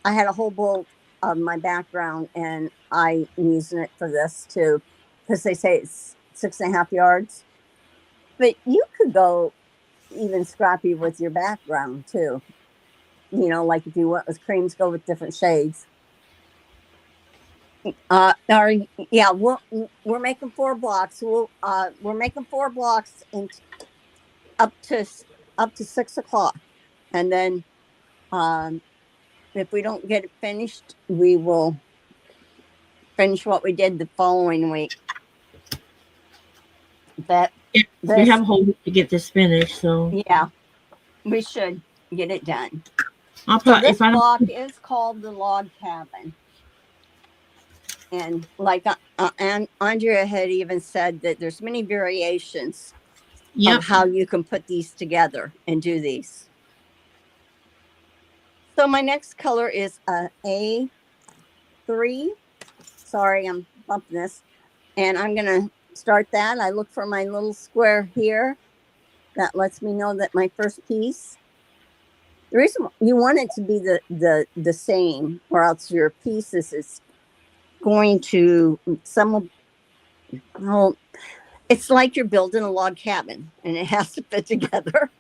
I had a whole bolt of my background and I'm using it for this too. Because they say it's 6.5 yards. But you could go even scrappy with your background too. You know, like if you went with creams, go with different shades. Or yeah, we're making 4 blocks. We're making 4 blocks and up to 6 o'clock, and then if we don't get it finished, we will finish what we did the following week. We have a whole week to get this finished, so yeah, we should get it done. I'll so this block is called the log cabin. And like and Andrea had even said that there's many variations of how you can put these together and do these. So my next color is A3. Sorry, I'm bumping this. And I'm going to start that. I look for my little square here. That lets me know that my first piece. The reason you want it to be the same, or else your pieces is going to it's like you're building a log cabin and it has to fit together.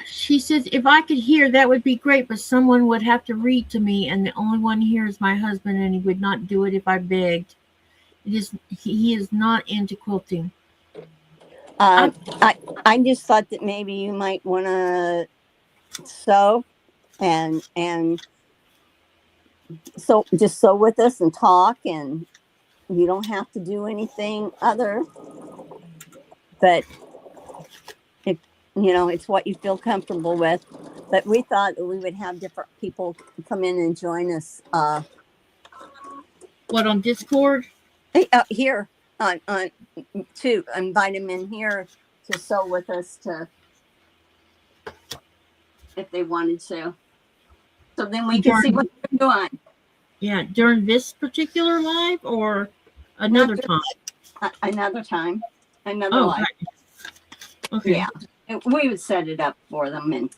She says, if I could hear, that would be great, but someone would have to read to me, and the only one here is my husband, and he would not do it if I begged. He is not into quilting. I just thought that maybe you might want to sew and so just sew with us and talk, and you don't have to do anything other, but if it's what you feel comfortable with. But we thought that we would have different people come in and join us. What, on Discord? Here on to invite them in here to sew with us, to if they wanted to. So then we can see what they're doing. Yeah, during this particular live or another time? Another time. Another live. Right. Okay. Yeah. We would set it up for them and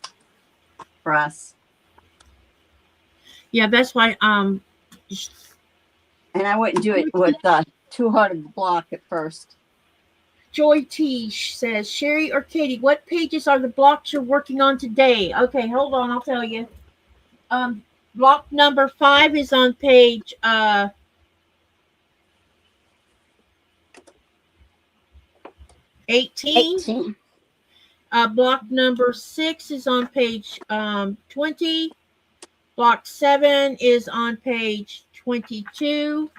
for us. Yeah, that's why and I wouldn't do it with too hard of a block at first. Joy T says, Sherry or Katie, what pages are the blocks you're working on today? Okay, hold on, I'll tell you. Block number 5 is on page 18. Block number 6 is on page 20. Block 7 is on page 22.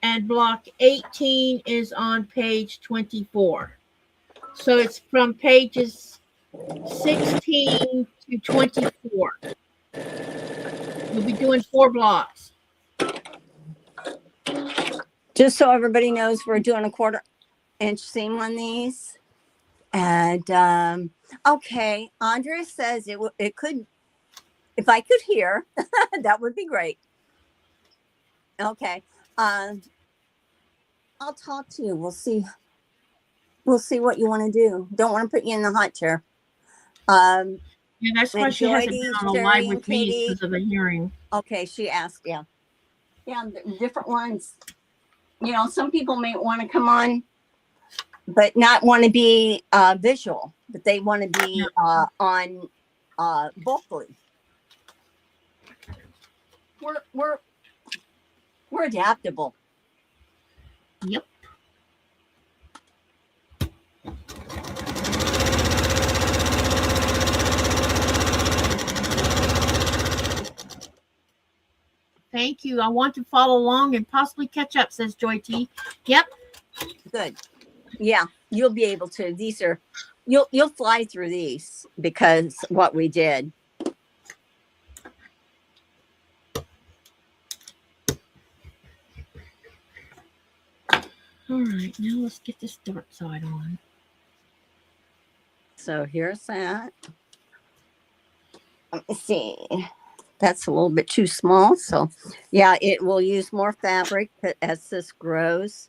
And block 18 is on page 24. So it's from pages 16 to 24. We'll be doing 4 blocks. Just so everybody knows, we're doing a 1/4-inch seam on these. And okay, Andrea says it could, if I could hear, that would be great. Okay. I'll talk to you. We'll see what you want to do. Don't want to put you in the hot chair. Yeah, that's why she hasn't been on a live with me because of the hearing. Okay, she asked. Yeah, different ones. Some people may want to come on, but not want to be visual, but they want to be on vocally. We're adaptable. Yep. Thank you. I want to follow along and possibly catch up, says Joy T. Yep. Good. Yeah, you'll be able to. These are you'll fly through these because what we did. All right, now let's get this dark side on. So here's that. Let me see. That's a little bit too small. So yeah, it will use more fabric as this grows.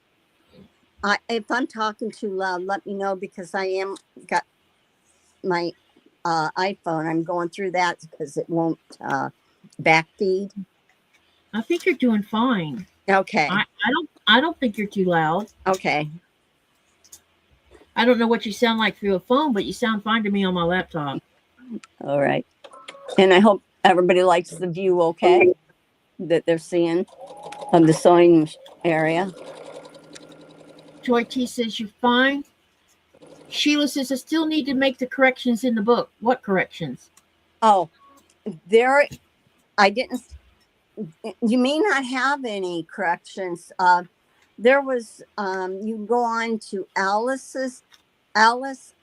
If I'm talking too loud, let me know because I am got my iPhone. I'm going through that because it won't backfeed. I think you're doing fine. Okay. I don't think you're too loud. Okay. I don't know what you sound like through a phone, but you sound fine to me on my laptop. All right. And I hope everybody likes the view okay that they're seeing of the sewing area. Joy T says you're fine. Sheila says I still need to make the corrections in the book. What corrections? Oh, I didn't, you may not have any corrections. There was, you can go on to Alice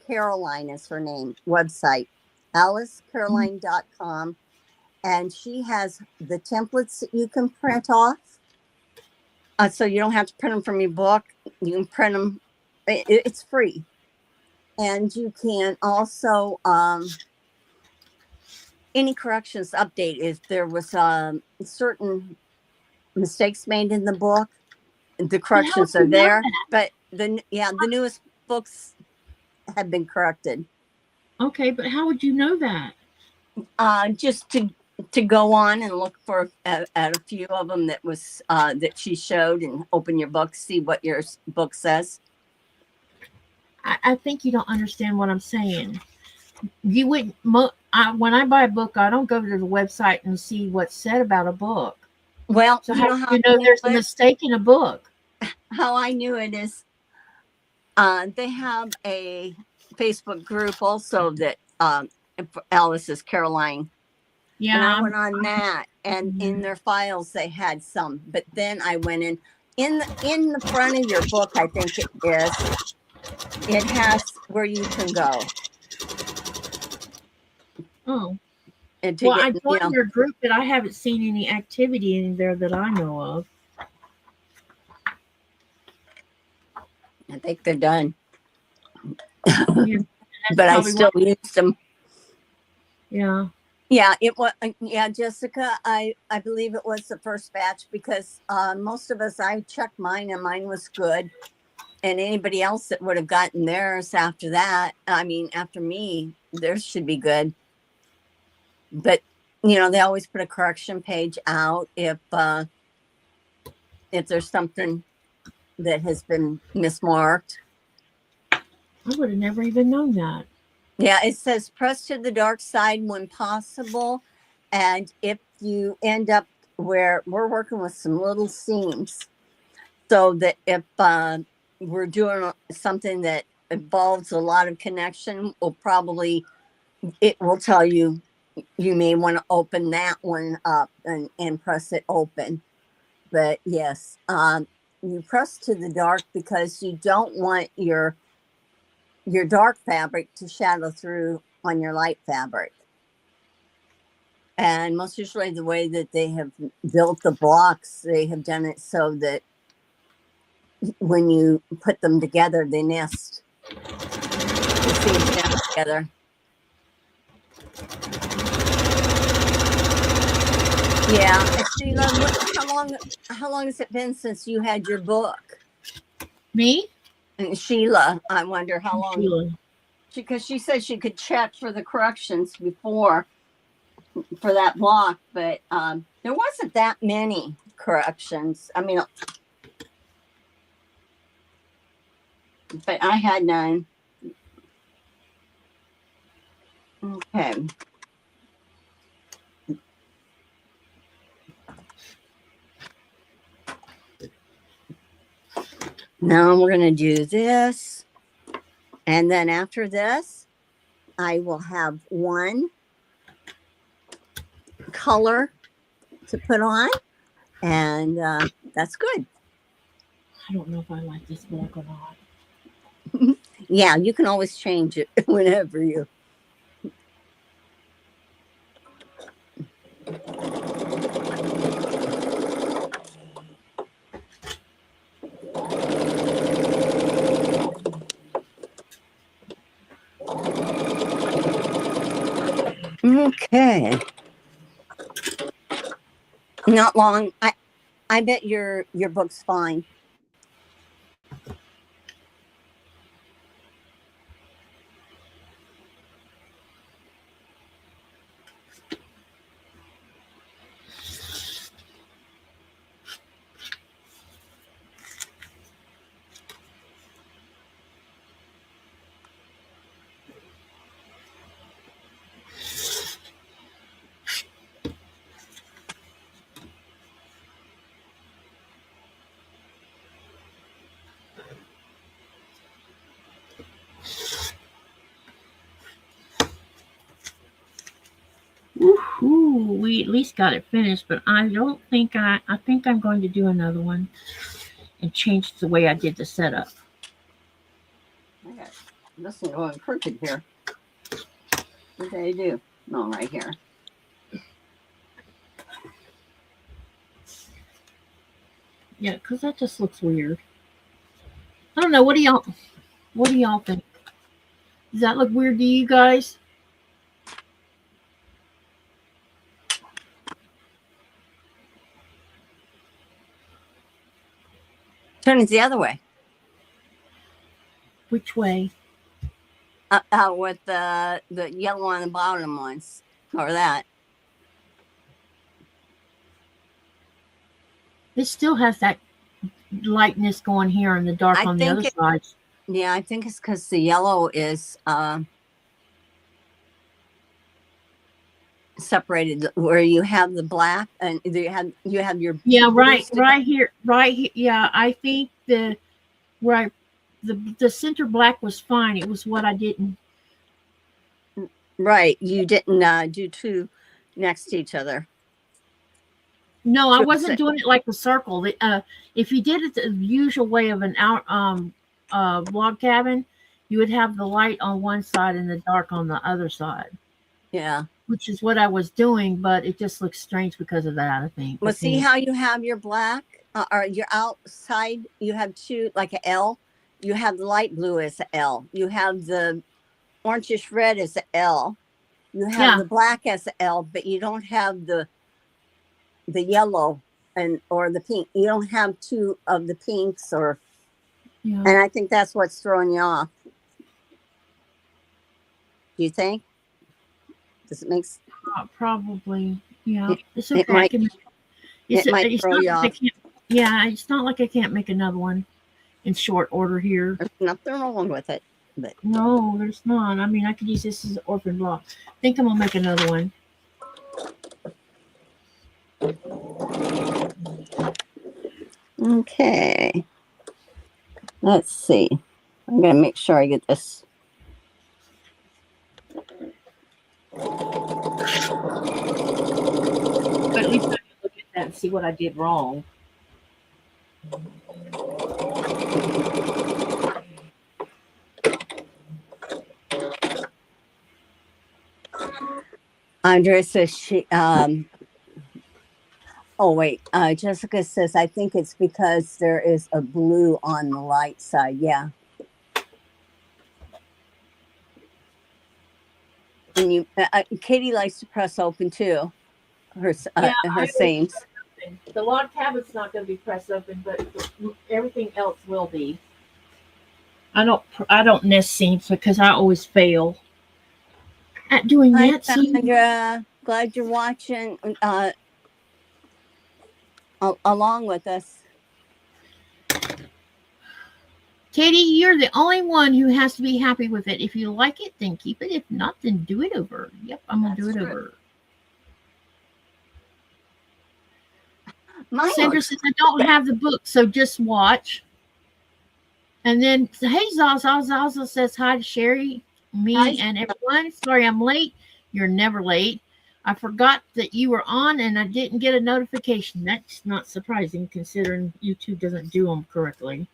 Caroline is her name, website, alicecaroline.com. And she has the templates that you can print off. So you don't have to print them from your book. You can print them. It's free. And you can also, any corrections update if there was certain mistakes made in the book. The corrections are there. But the newest books have been corrected. Okay, but how would you know that? Just to go on and look for at a few of them that was that she showed and open your book, see what your book says. I think you don't understand what I'm saying. You wouldn't. When I buy a book, I don't go to the website and see what's said about a book. Well, so how do you know there's a mistake in a book? How I knew it is, they have a Facebook group also that Alice is Caroline. Yeah, and I went on that, and in their files they had some. But then I went in the front of your book. I think it is. It has where you can go. Oh. Well, I joined your group, but I haven't seen any activity in there that I know of. I think they're done. Yeah, but I still used them. Yeah. Yeah, it was. Yeah, Jessica, I believe it was the first batch because most of us, I checked mine and mine was good. And anybody else that would have gotten theirs after that, I mean, after me, theirs should be good. But, they always put a correction page out if there's something that has been mismarked. I would have never even known that. Yeah, it says press to the dark side when possible. And if you end up where we're working with some little seams, so that if we're doing something that involves a lot of connection, it will tell you may want to open that one up and press it open. But yes, you press to the dark because you don't want your dark fabric to shadow through on your light fabric. And most usually the way that they have built the blocks, they have done it so that when you put them together, they nest. The seams nest together. Yeah, Sheila, how long has it been since you had your book? Me? And Sheila, I wonder how long. Sheila. Because she said she could check for the corrections before for that block, but there wasn't that many corrections. I mean, but I had none. Okay. Now we're going to do this. And then after this, I will have one color to put on. And that's good. I don't know if I like this black or not. Yeah, you can always change it whenever you. Okay. Not long. I bet your book's fine. Ooh, we at least got it finished, but I don't think I think I'm going to do another one and change the way I did the setup. I got this one going crooked here. What did I do? No, right here. Yeah, because that just looks weird. I don't know. What do y'all think? Does that look weird to you guys? Turn it the other way. Which way? With the yellow on the bottom ones, or that. It still has that lightness going here and the dark on the other side. Yeah, I think it's because the yellow is separated where you have the black and you have your right here. Yeah, I think the center black was fine. It was what I didn't. Right, you didn't do two next to each other. No, I wasn't doing it like the circle. If you did it the usual way of an log cabin, you would have the light on one side and the dark on the other side. Yeah, which is what I was doing, but it just looks strange because of that. I think. Well, see how you have your black or your outside. You have two like an L. You have the light blue as an L. You have the orangish red as an L. You have the black as an L, but you don't have the yellow or the pink. You don't have two of the pinks and I think that's what's throwing you off. Do you think? Does it make sense? Probably, yeah. It's okay. It might throw you off. Yeah, it's not like I can't make another one in short order here. There's nothing wrong with it. But no, there's not. I mean, I could use this as an orphan block. I think I'm gonna make another one. Okay. Let's see. I'm gonna make sure I get this. But at least I can look at that and see what I did wrong. Andrea says oh wait, Jessica says I think it's because there is a blue on the light side. Yeah. And you, Katy likes to press open too. Her seams. The log cabin's not going to be pressed open, but everything else will be. I don't nest seams because I always fail at doing that. Sandra, glad you're watching along with us. Katy, you're the only one who has to be happy with it. If you like it, then keep it. If not, then do it over. Yep, I'm going to do it over. Sandra says, I don't have the book, so just watch. And then, hey, Zaza says hi to Sherry, Hi. me, and everyone. Sorry I'm late. You're never late. I forgot that you were on and I didn't get a notification. That's not surprising considering YouTube doesn't do them correctly.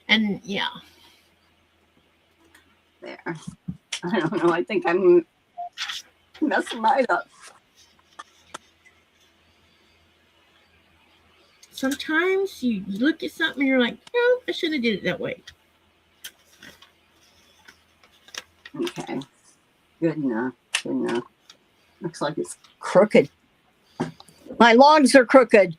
And yeah. There. I don't know. I think I'm messing mine up. Sometimes you look at something and you're like, no, I shouldn't have did it that way. Okay. Good enough. Good enough. Looks like it's crooked. My logs are crooked.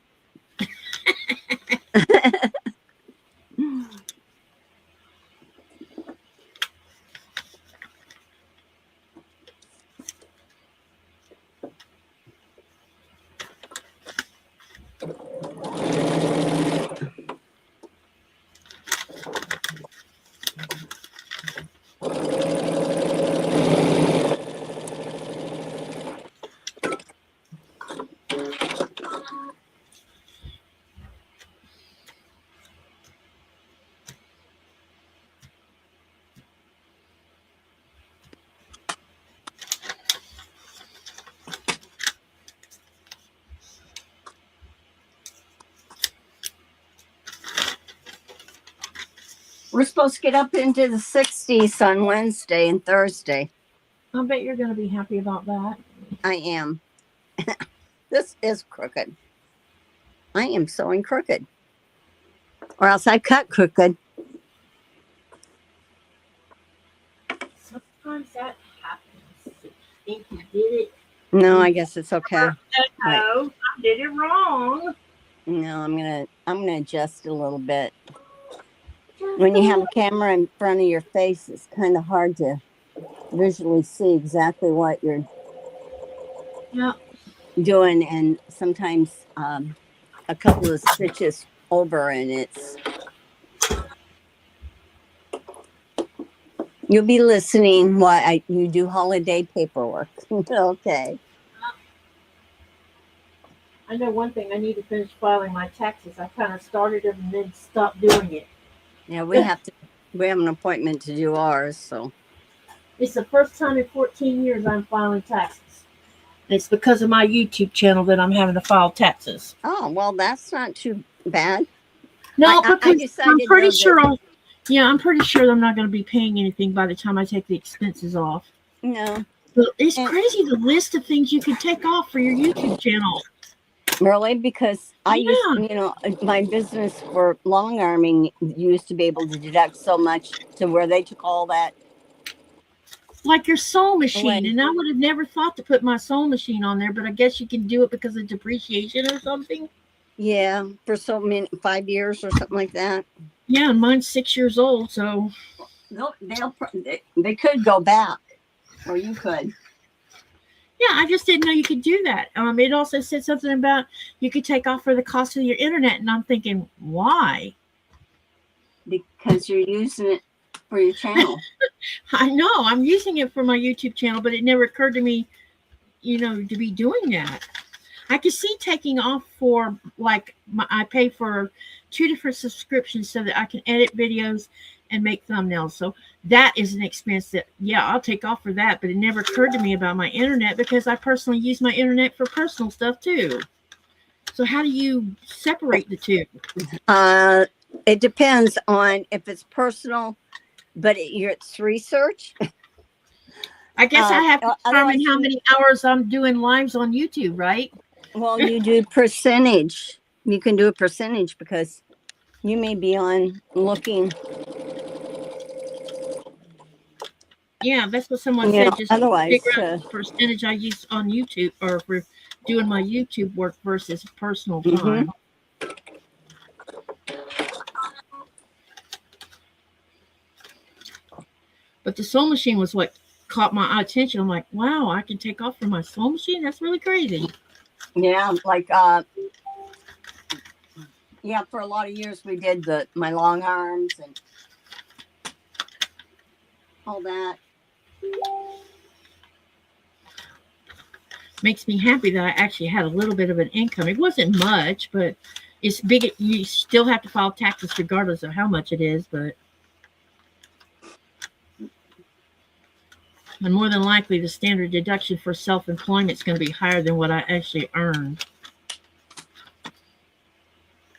We're supposed to get up into the 60s on Wednesday and Thursday. I bet you're going to be happy about that. I am. This is crooked. I am sewing crooked. Or else I cut crooked. Sometimes that happens. You think you did it. No, I guess it's okay. No, I did it wrong. No, I'm gonna adjust a little bit. When you have a camera in front of your face, it's kind of hard to visually see exactly what you're doing, and sometimes a couple of stitches over, and you'll be listening while you do holiday paperwork. Okay. I know one thing. I need to finish filing my taxes. I kind of started them and then stopped doing it. Yeah, we have an appointment to do ours, so. It's the first time in 14 years I'm filing taxes. It's because of my YouTube channel that I'm having to file taxes. Oh, well, that's not too bad. No, because I'm pretty sure I'm pretty sure I'm not going to be paying anything by the time I take the expenses off. No. But it's crazy the list of things you can take off for your YouTube channel. Really? Because I used, my business for long arming used to be able to deduct so much to where they took all that. Like your sewing machine. And I would have never thought to put my sewing machine on there, but I guess you can do it because of depreciation or something. Yeah, for so many 5 years or something like that. Yeah, and mine's 6 years old, so they could go back, or you could. Yeah, I just didn't know you could do that. It also said something about you could take off for the cost of your internet, and I'm thinking, why? Because you're using it for your channel. I know I'm using it for my YouTube channel, but it never occurred to me, to be doing that. I could see taking off for I pay for 2 different subscriptions so that I can edit videos and make thumbnails. So that is an expense that, I'll take off for that. But it never occurred to me about my internet because I personally use my internet for personal stuff too. So how do you separate the two? It depends on if it's personal, but it's research. I guess I have to determine how many hours I'm doing lives on YouTube, right? Well, you do percentage. You can do a percentage because you may be on looking. Yeah, that's what someone said. Just otherwise, figure out the percentage I use on YouTube or for doing my YouTube work versus personal time. But the sewing machine was what caught my attention. I'm like, wow, I can take off from my sewing machine? That's really crazy. Yeah, for a lot of years we did my long arms and all that. makes me happy that I actually had a little bit of an income. It wasn't much, but it's big. You still have to file taxes regardless of how much it is, but and more than likely the standard deduction for self-employment is going to be higher than what I actually earned.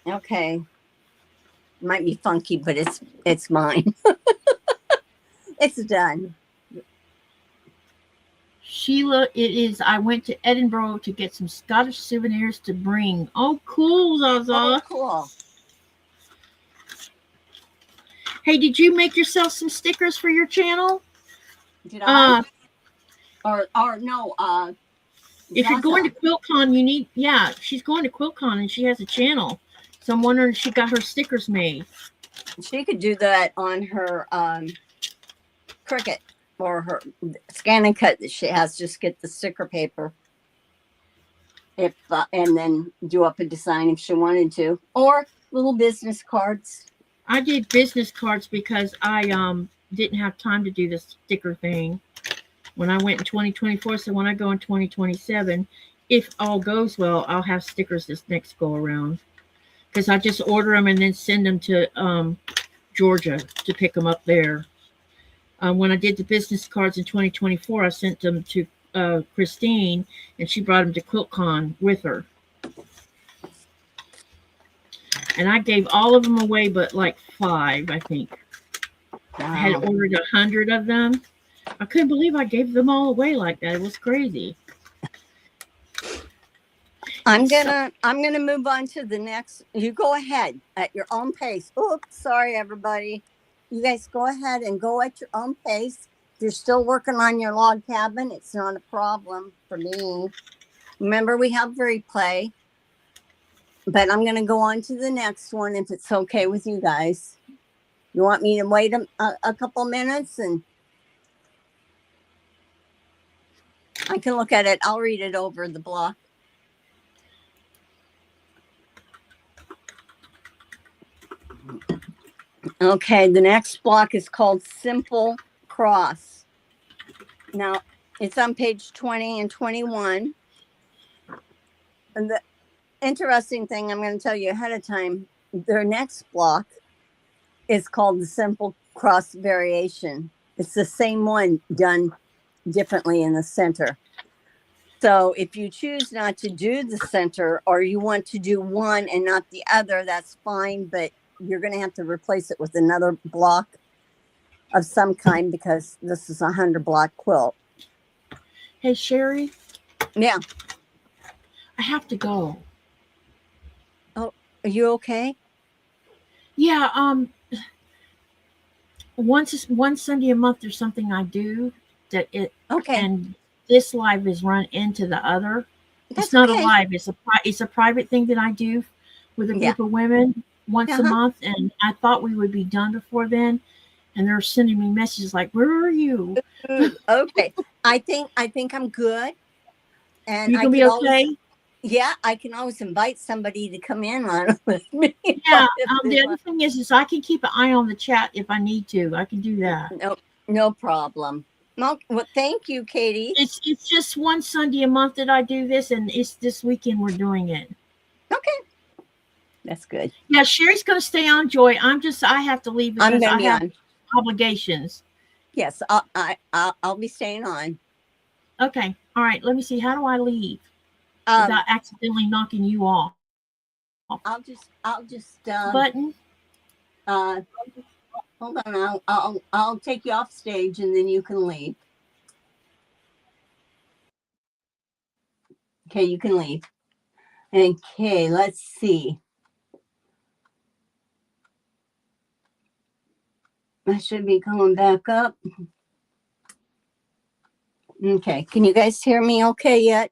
Okay. Might be funky, but it's mine. It's done. Sheila, it is. I went to Edinburgh to get some Scottish souvenirs to bring. Oh, cool, Zaza. Oh, cool. Hey, did you make yourself some stickers for your channel? Did I? Or no, if you're going to Zaza. QuiltCon, you need, yeah, she's going to QuiltCon and she has a channel. So I'm wondering if she got her stickers made. She could do that on her Cricut or her scan and cut that she has. Just get the sticker paper, if and then do up a design if she wanted to, or little business cards. I did business cards because I didn't have time to do the sticker thing when I went in 2024. So when I go in 2027, if all goes well, I'll have stickers this next go around. Because I just order them and then send them to Georgia to pick them up there. When I did the business cards in 2024, I sent them to Christine, and she brought them to QuiltCon with her. And I gave all of them away, but like 5, I think. Wow. I had ordered 100 of them. I couldn't believe I gave them all away like that. It was crazy. I'm gonna move on to the next. You go ahead at your own pace. Oops, sorry everybody. You guys go ahead and go at your own pace. If you're still working on your log cabin, it's not a problem for me. Remember, we have replay. But I'm gonna go on to the next one if it's okay with you guys. You want me to wait a couple minutes and I can look at it. I'll read it over the block. Okay, the next block is called Simple Cross. Now, it's on page 20 and 21. And the interesting thing I'm going to tell you ahead of time, their next block is called the Simple Cross Variation. It's the same one done differently in the center. So if you choose not to do the center or you want to do one and not the other, that's fine, but you're going to have to replace it with another block of some kind because this is a 100 block quilt. Hey, Sherry. Yeah. I have to go. Oh, are you okay? Yeah. One Sunday a month, there's something I do that it. Okay. And this live is run into the other. That's it's not okay. a live. It's a private thing that I do with a group of women once a month, and I thought we would be done before then. And they're sending me messages like, "Where are you?" Okay, I think I'm good. And you can be okay. I can always invite somebody to come in on it with me. Yeah. The other thing is I can keep an eye on the chat if I need to. I can do that. No problem. Well, thank you, Katy. It's just one Sunday a month that I do this, and it's this weekend we're doing it. Okay. That's good. Yeah, Sherry's going to stay on, Joy. I have to leave because I have obligations. Yes, I'll be staying on. Okay. All right. Let me see. How do I leave without accidentally knocking you off? I'll just button. Hold on. I'll take you off stage and then you can leave. Okay, you can leave. Okay, let's see. I should be coming back up. Okay, can you guys hear me okay yet?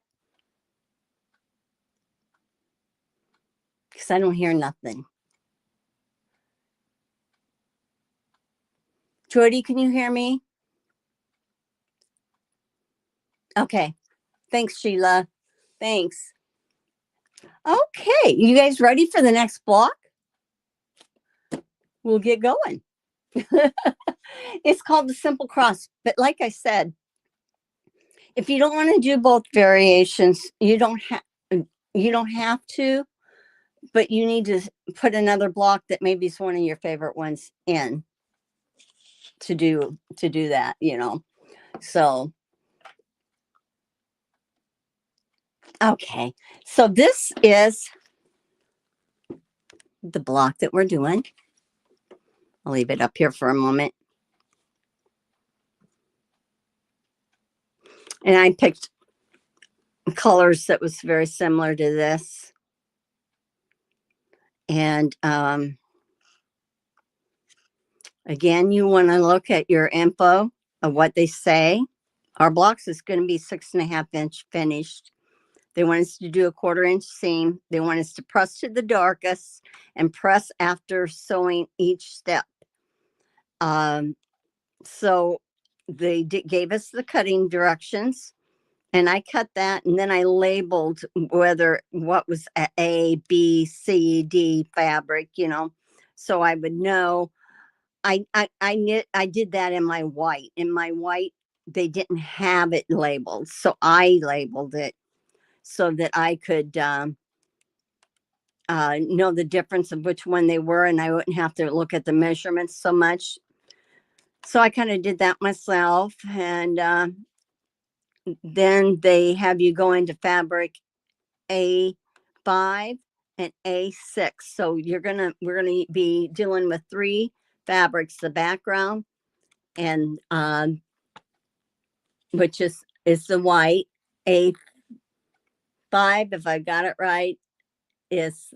Because I don't hear nothing. Jordy, can you hear me? Okay. Thanks, Sheila. Thanks. Okay, you guys ready for the next block? We'll get going. It's called the Simple Cross, but like I said, If you don't want to do both variations, you don't have to, but you need to put another block that maybe is one of your favorite ones in to do that, you know. So okay, so this is the block that we're doing. I'll leave it up here for a moment. And I picked colors that was very similar to this. And again, you want to look at your info of what they say. Our blocks is going to be 6.5 inch finished. They want us to do a 1/4 inch seam. They want us to press to the darkest and press after sewing each step. So they gave us the cutting directions, and I cut that, and then I labeled what was A, B, C, D fabric, you know, so I would know. I did that in my white. In my white, they didn't have it labeled, so I labeled it so that I could know the difference of which one they were, and I wouldn't have to look at the measurements so much. So I kind of did that myself, and then they have you go into fabric A5 and A6. So we're gonna be dealing with 3 fabrics: the background, and which is the white. A5, if I got it right, is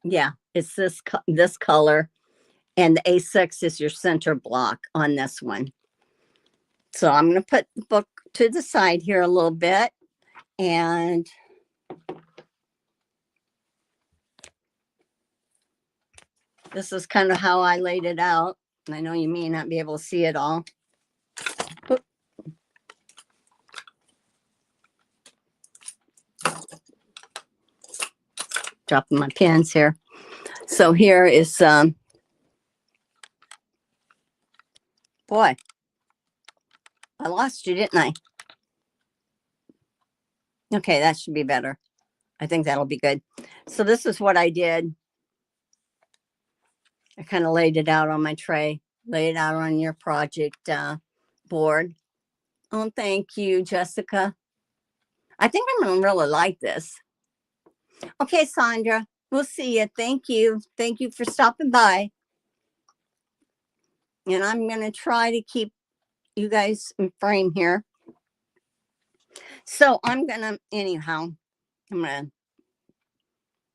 it's this color, and the A6 is your center block on this one. So I'm going to put the book to the side here a little bit, and this is kind of how I laid it out. I know you may not be able to see it all. Oop. Dropping my pens here. So here is boy, I lost you, didn't I? Okay, that should be better. I think that'll be good. So this is what I did. I kind of laid it out on my tray, lay it out on your project board. Oh, thank you, Jessica. I think I'm going to really like this. Okay, Sandra, we'll see you. Thank you. Thank you for stopping by. And I'm going to try to keep you guys in frame here. So I'm going to, anyhow, I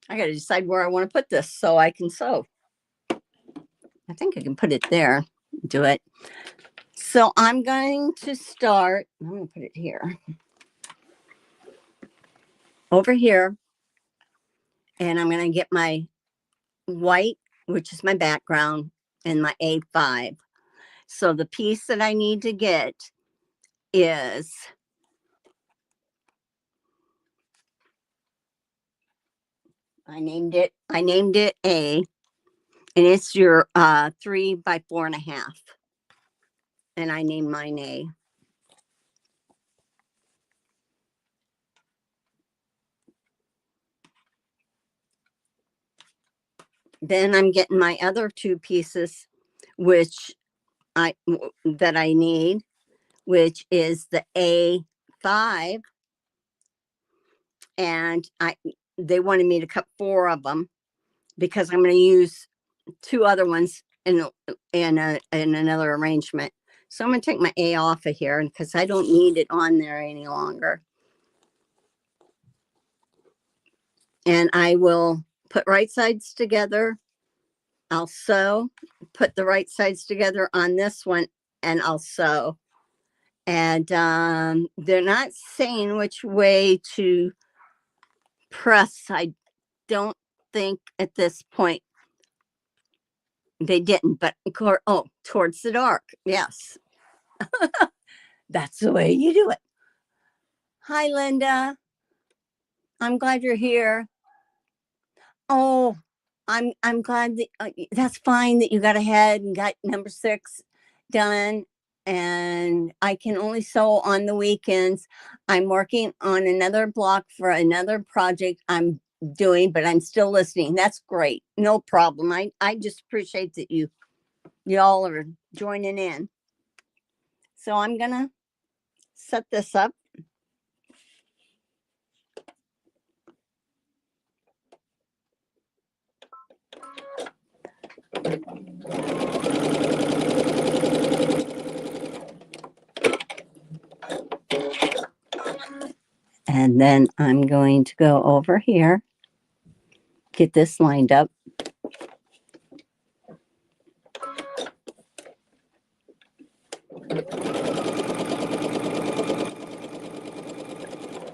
got to decide where I want to put this so I can sew. I think I can put it there, do it. So I'm going to start, I'm going to put it here, over here. And I'm going to get my white, which is my background, and my A5. So the piece that I need to get is I named it A, and it's your 3 by 4.5. And I named mine A. Then I'm getting my other 2 pieces, which that I need, which is the A5, and they wanted me to cut 4 of them because I'm going to use 2 other ones in another arrangement. So I'm going to take my A off of here because I don't need it on there any longer. And I will put right sides together. I'll sew, put the right sides together on this one, and I'll sew. And they're not saying which way to press. I don't think at this point they didn't, but oh, towards the dark. Yes. That's the way you do it. Hi, Linda. I'm glad you're here. Oh, I'm glad that that's fine that you got ahead and got number 6 done. and I can only sew on the weekends. I'm working on another block for another project I'm doing, but I'm still listening. That's great. No problem. I just appreciate that y'all are joining in. So I'm gonna set this up. And then I'm going to go over here, get this lined up.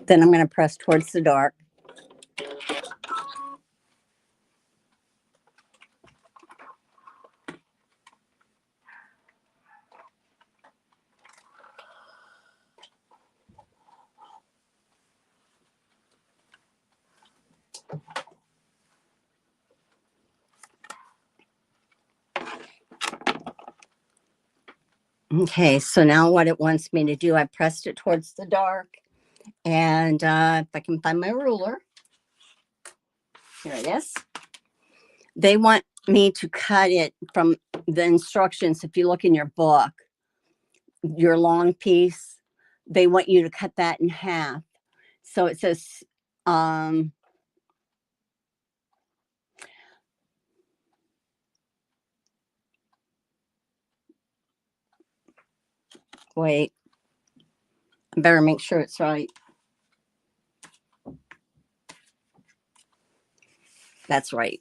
Then I'm going to press towards the dark. Okay, so now what it wants me to do, I pressed it towards the dark. And if I can find my ruler, here it is. They want me to cut it from the instructions. If you look in your book, your long piece, they want you to cut that in half. So it says, wait, I better make sure it's right. That's right.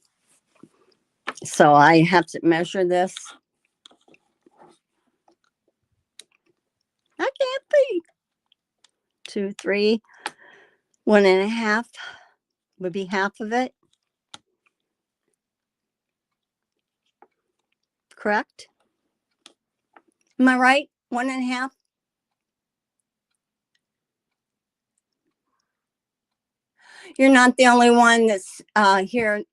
So I have to measure this. I can't see. 2, 3, 1.5 would be half of it. Correct? Am I right? 1.5? You're not the only one that's here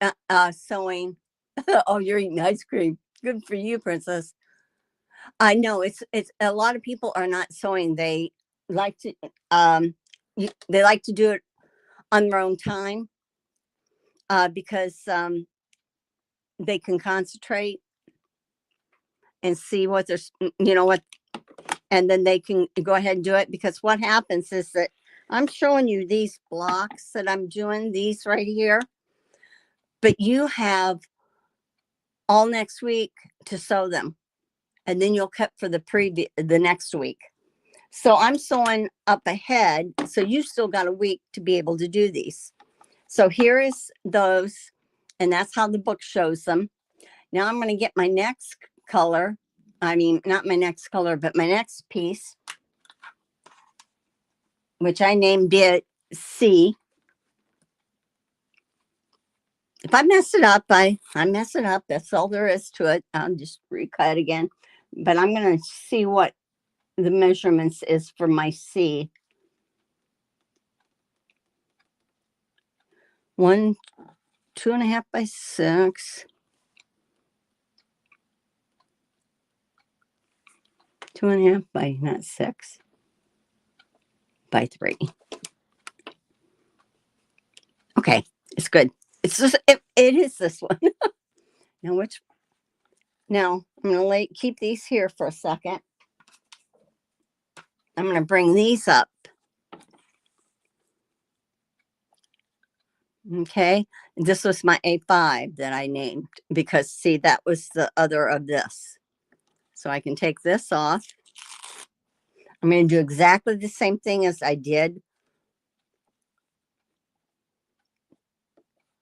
sewing. Oh, you're eating ice cream. Good for you, Princess. I know it's a lot of people are not sewing. They like to they like to do it on their own time because they can concentrate and see what there's what, and then they can go ahead and do it. Because what happens is that I'm showing you these blocks that I'm doing, these right here, but you have all next week to sew them, and then you'll cut for the next week. So I'm sewing up ahead, so you still got a week to be able to do these. So here is those, and that's how the book shows them. Now I'm going to get my next color. I mean, not my next color, but my next piece, which I named it C. If I mess it up, I mess it up. That's all there is to it. I'll just recut again. But I'm going to see what the measurements is for my C. 1, 2.5 by 6. 2.5 by, not 6, by 3. Okay, it's good. It's just, it is this one. Now I'm going to keep these here for a second. I'm going to bring these up. Okay, this was my A5 that I named because, see, that was the other of this. So I can take this off. I'm going to do exactly the same thing as I did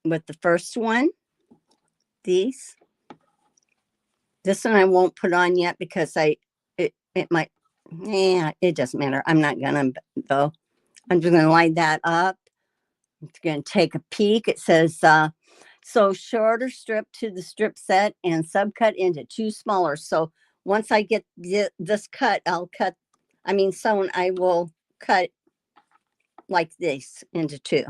with the first one. These. This one I won't put on yet because it might, it doesn't matter. I'm not going to, though. I'm just going to line that up. I'm going to take a peek. It says, sew shorter strip to the strip set and subcut into 2 smaller. So once I get this cut, sewn, I will cut like this into 2.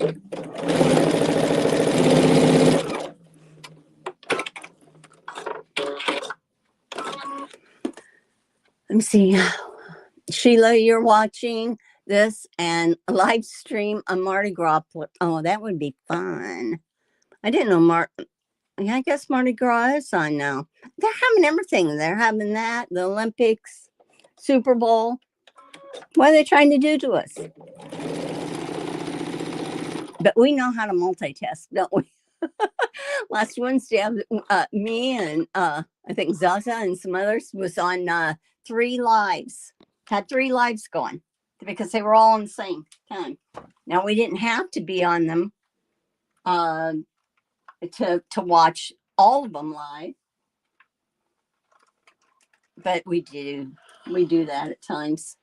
Let me see. Sheila, you're watching this and live stream a Mardi Gras. Oh, that would be fun. I didn't know yeah, I guess Mardi Gras is on now. They're having everything. They're having that, the Olympics, Super Bowl. What are they trying to do to us? But we know how to multitask, don't we? Last Wednesday, me and I think Zaza and some others was on 3 lives. Had 3 lives going because they were all on the same time. Now we didn't have to be on them to watch all of them live, but we do that at times.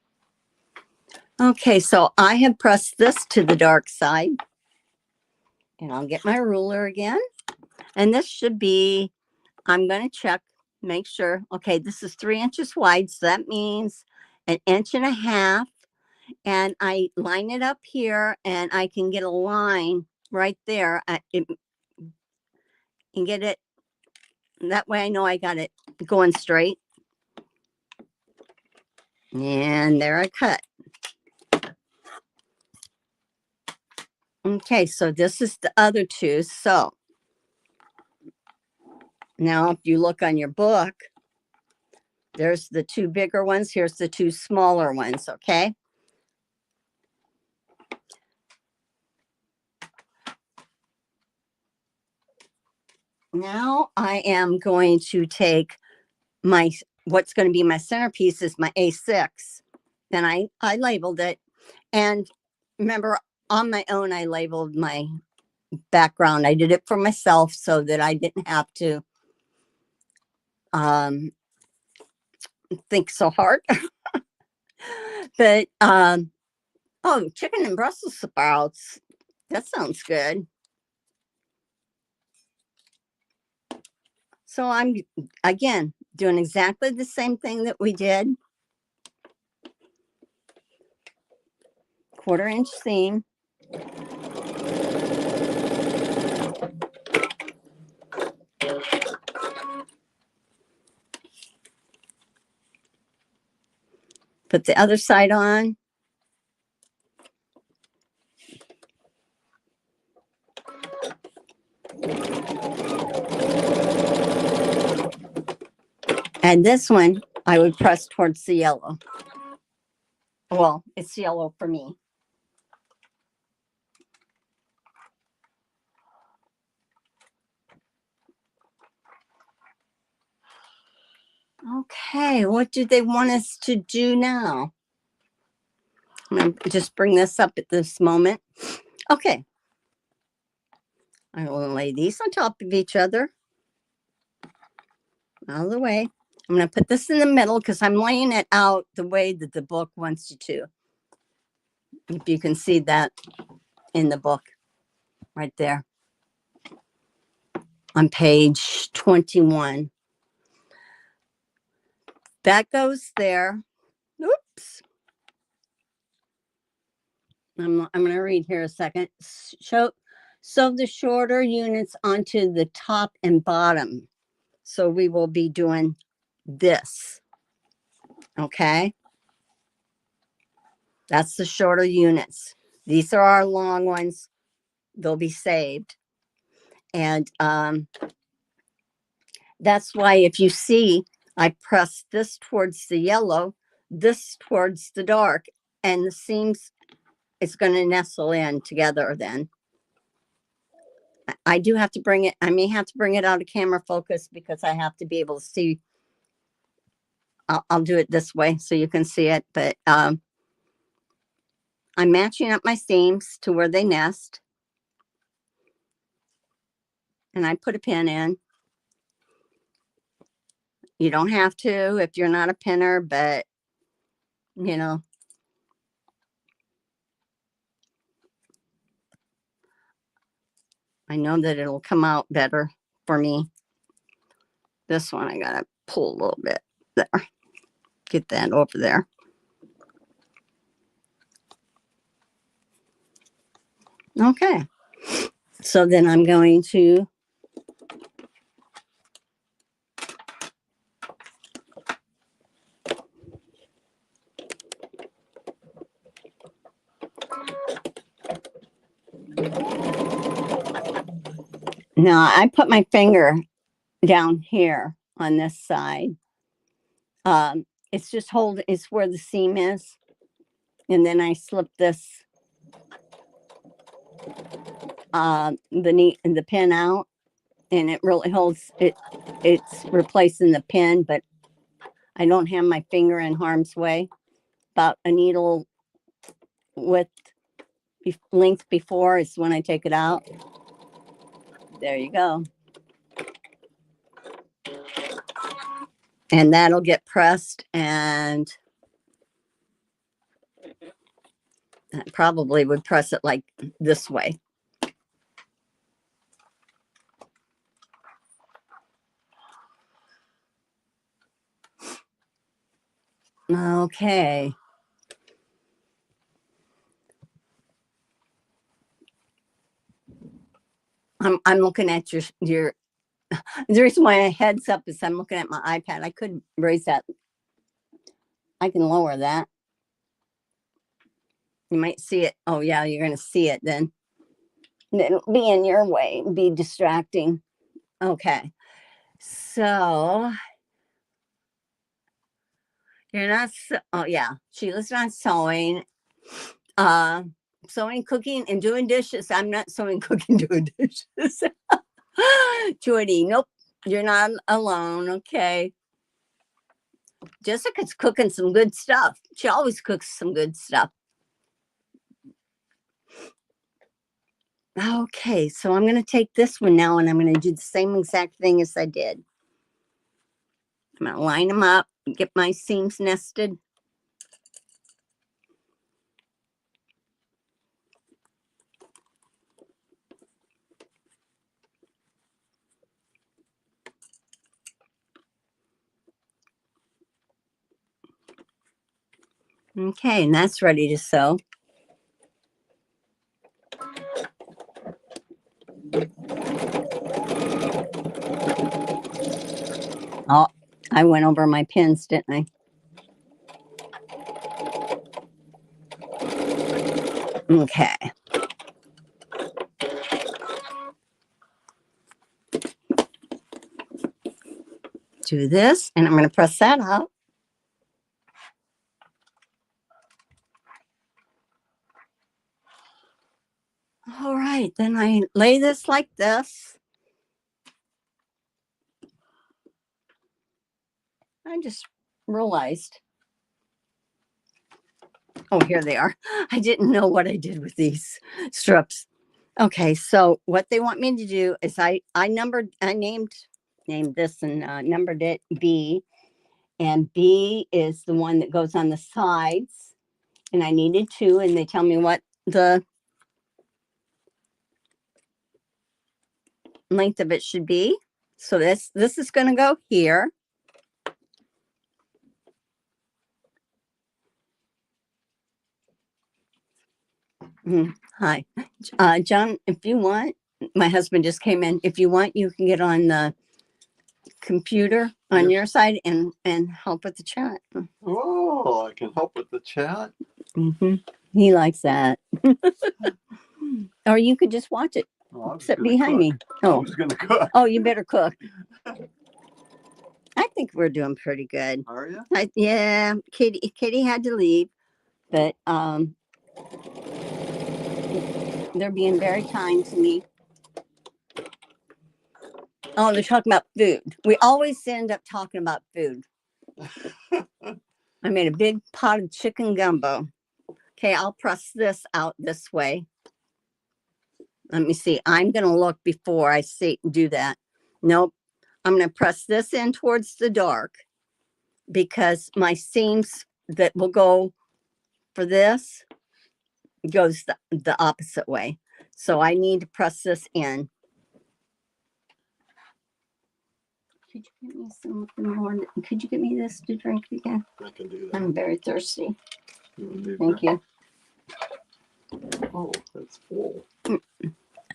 Okay, so I have pressed this to the dark side, and I'll get my ruler again. And this should be, I'm going to check, make sure. Okay, this is 3 inches wide, so that means 1.5 inches. And I line it up here, and I can get a line right there. And get it. That way I know I got it going straight. And there I cut. Okay, so this is the other 2. So now if you look on your book, there's the 2 bigger ones. Here's the 2 smaller ones, okay? Now I am going to take what's going to be my centerpiece is my A6. And I labeled it. And remember, on my own, I labeled my background. I did it for myself so that I didn't have to think so hard. But oh, chicken and Brussels sprouts. That sounds good. So I'm again doing exactly the same thing that we did. 1/4 inch seam. Put the other side on. And this one, I would press towards the yellow. Well, it's yellow for me. Okay, what do they want us to do now? I'm going to just bring this up at this moment. Okay. I will lay these on top of each other. Out of the way. I'm going to put this in the middle because I'm laying it out the way that the book wants you to. If you can see that in the book right there on page 21. That goes there. Oops. I'm going to read here a second. Sew the shorter units onto the top and bottom. So we will be doing this. Okay. That's the shorter units. These are our long ones. They'll be saved. And that's why if you see, I press this towards the yellow, this towards the dark, and the seams, it's going to nestle in together then. I do have to bring it, I may have to bring it out of camera focus because I have to be able to see. I'll do it this way so you can see it, but I'm matching up my seams to where they nest. And I put a pin in. You don't have to if you're not a pinner, but you know. I know that it'll come out better for me. This one, I gotta pull a little bit there. Get that over there. Okay. So then I'm going to now I put my finger down here on this side. It's just it's where the seam is. And then I slip this the pin out, and it really holds it. It's replacing the pin, but I don't have my finger in harm's way. About a needle width length before is when I take it out. There you go. And that'll get pressed, and I probably would press it like this way. Okay. I'm looking at your the reason why my head's up is I'm looking at my iPad. I could raise that. I can lower that. You might see it. Oh yeah, you're gonna see it then. It'll be in your way, be distracting. Okay. So you're not oh yeah, Sheila's not sewing. Sewing, cooking, and doing dishes. I'm not sewing, cooking, doing dishes. Jordy, nope, you're not alone. Okay. Jessica's cooking some good stuff. She always cooks some good stuff. Okay, so I'm going to take this one now and I'm going to do the same exact thing as I did. I'm going to line them up, get my seams nested. Okay, and that's ready to sew. Oh, I went over my pins, didn't I? Okay. Do this, and I'm going to press that up. All right, then I lay this like this. I just realized. Oh, here they are. I didn't know what I did with these strips. Okay, so what they want me to do is I named this and numbered it B, and B is the one that goes on the sides, and I needed 2, and they tell me what the length of it should be. So this is going to go here. Hi, John, if you want, my husband just came in. If you want, you can get on the computer on your side and help with the chat. Oh, I can help with the chat. He likes that. Or you could just watch it. Sit behind me. Oh, I was gonna cook. Oh, you better cook. I think we're doing pretty good. Are you? Yeah, Katy had to leave, but they're being very kind to me. Oh, they're talking about food. We always end up talking about food. I made a big pot of chicken gumbo. Okay, I'll press this out this way. Let me see. I'm going to look before I do that. Nope. I'm going to press this in towards the dark because my seams that will go for this goes the opposite way. So I need to press this in. Could you get me some more? Could you get me this to drink again? I can do that. I'm very thirsty. You Thank you. Oh, that's full.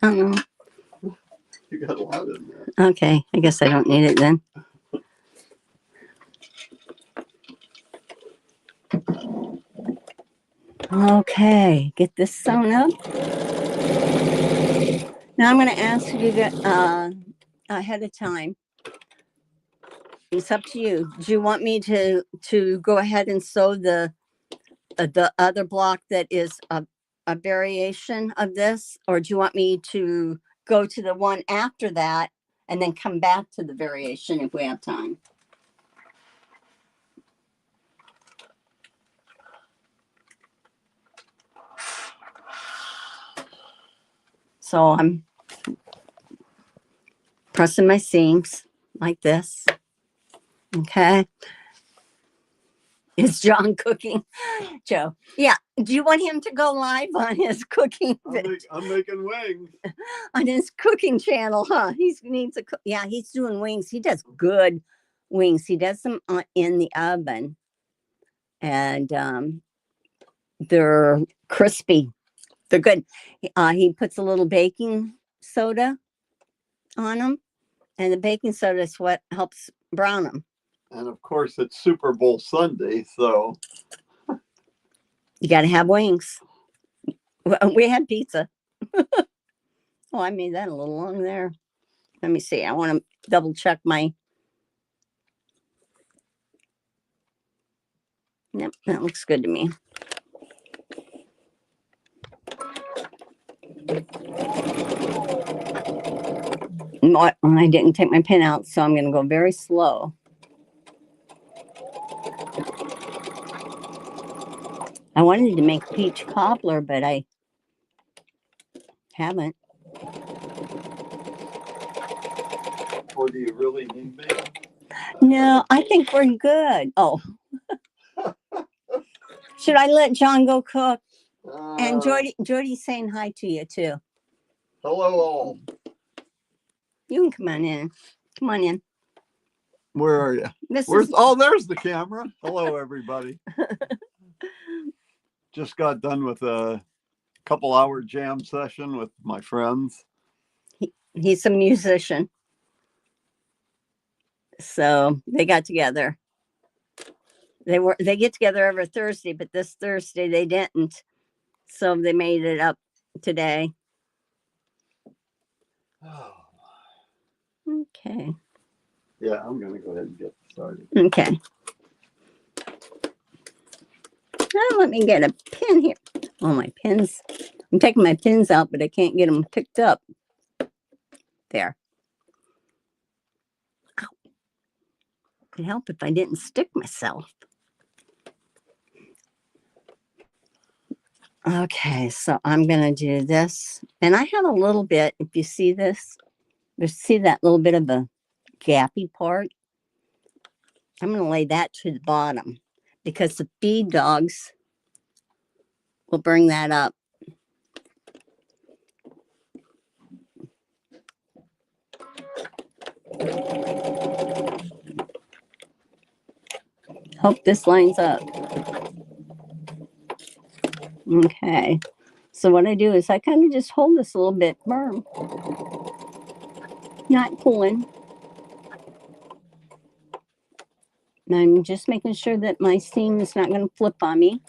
Um, You got a lot in there. okay, I guess I don't need it then. Okay, get this sewn up. Now I'm going to ask you to get ahead of time. It's up to you. Do you want me to go ahead and sew the other block that is a variation of this, or do you want me to go to the one after that and then come back to the variation if we have time? So I'm pressing my seams like this. Okay. Is John cooking? Joe. Yeah. Do you want him to go live on his cooking? I'm making wings. On his cooking channel, huh? He needs a yeah, he's doing wings. He does good wings. He does them in the oven. And they're crispy. They're good. He puts a little baking soda on them, and the baking soda is what helps brown them. And of course, it's Super Bowl Sunday, so You got to have wings. We had pizza. Oh, I made that a little long there. Let me see. I want to double check my. Yep, that looks good to me. I didn't take my pin out, so I'm going to go very slow. I wanted to make peach cobbler, but I haven't. or do you really need me? No, I think we're good. Oh. Should I let John go cook? And Jody's saying hi to you too. Hello all. You can come on in. Come on in. Where are you? There's the camera. Hello, everybody. Just got done with a couple-hour jam session with my friends. He's a musician. So they got together. They get together every Thursday, but this Thursday they didn't. So they made it up today. Oh. Okay. Yeah, I'm gonna go ahead and get started. Okay. Now let me get a pin here. Oh, my pins. I'm taking my pins out, but I can't get them picked up. There. Ow. Could help if I didn't stick myself. Okay, so I'm going to do this. And I have a little bit, if you see this, you see that little bit of a gappy part? I'm going to lay that to the bottom because the feed dogs will bring that up. Hope this lines up. Okay. So what I do is I kind of just hold this a little bit firm. Not pulling. And I'm just making sure that my seam is not going to flip on me.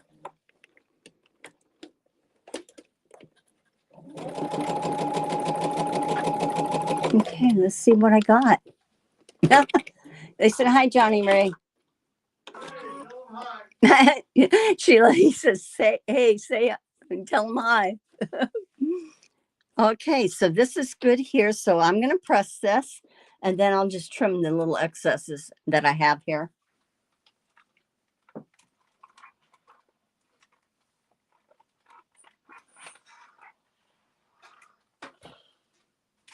Okay, let's see what I got. They said, hi, Johnny Ray. Sheila, he says, tell him hi. Okay, so this is good here. So I'm going to press this and then I'll just trim the little excesses that I have here.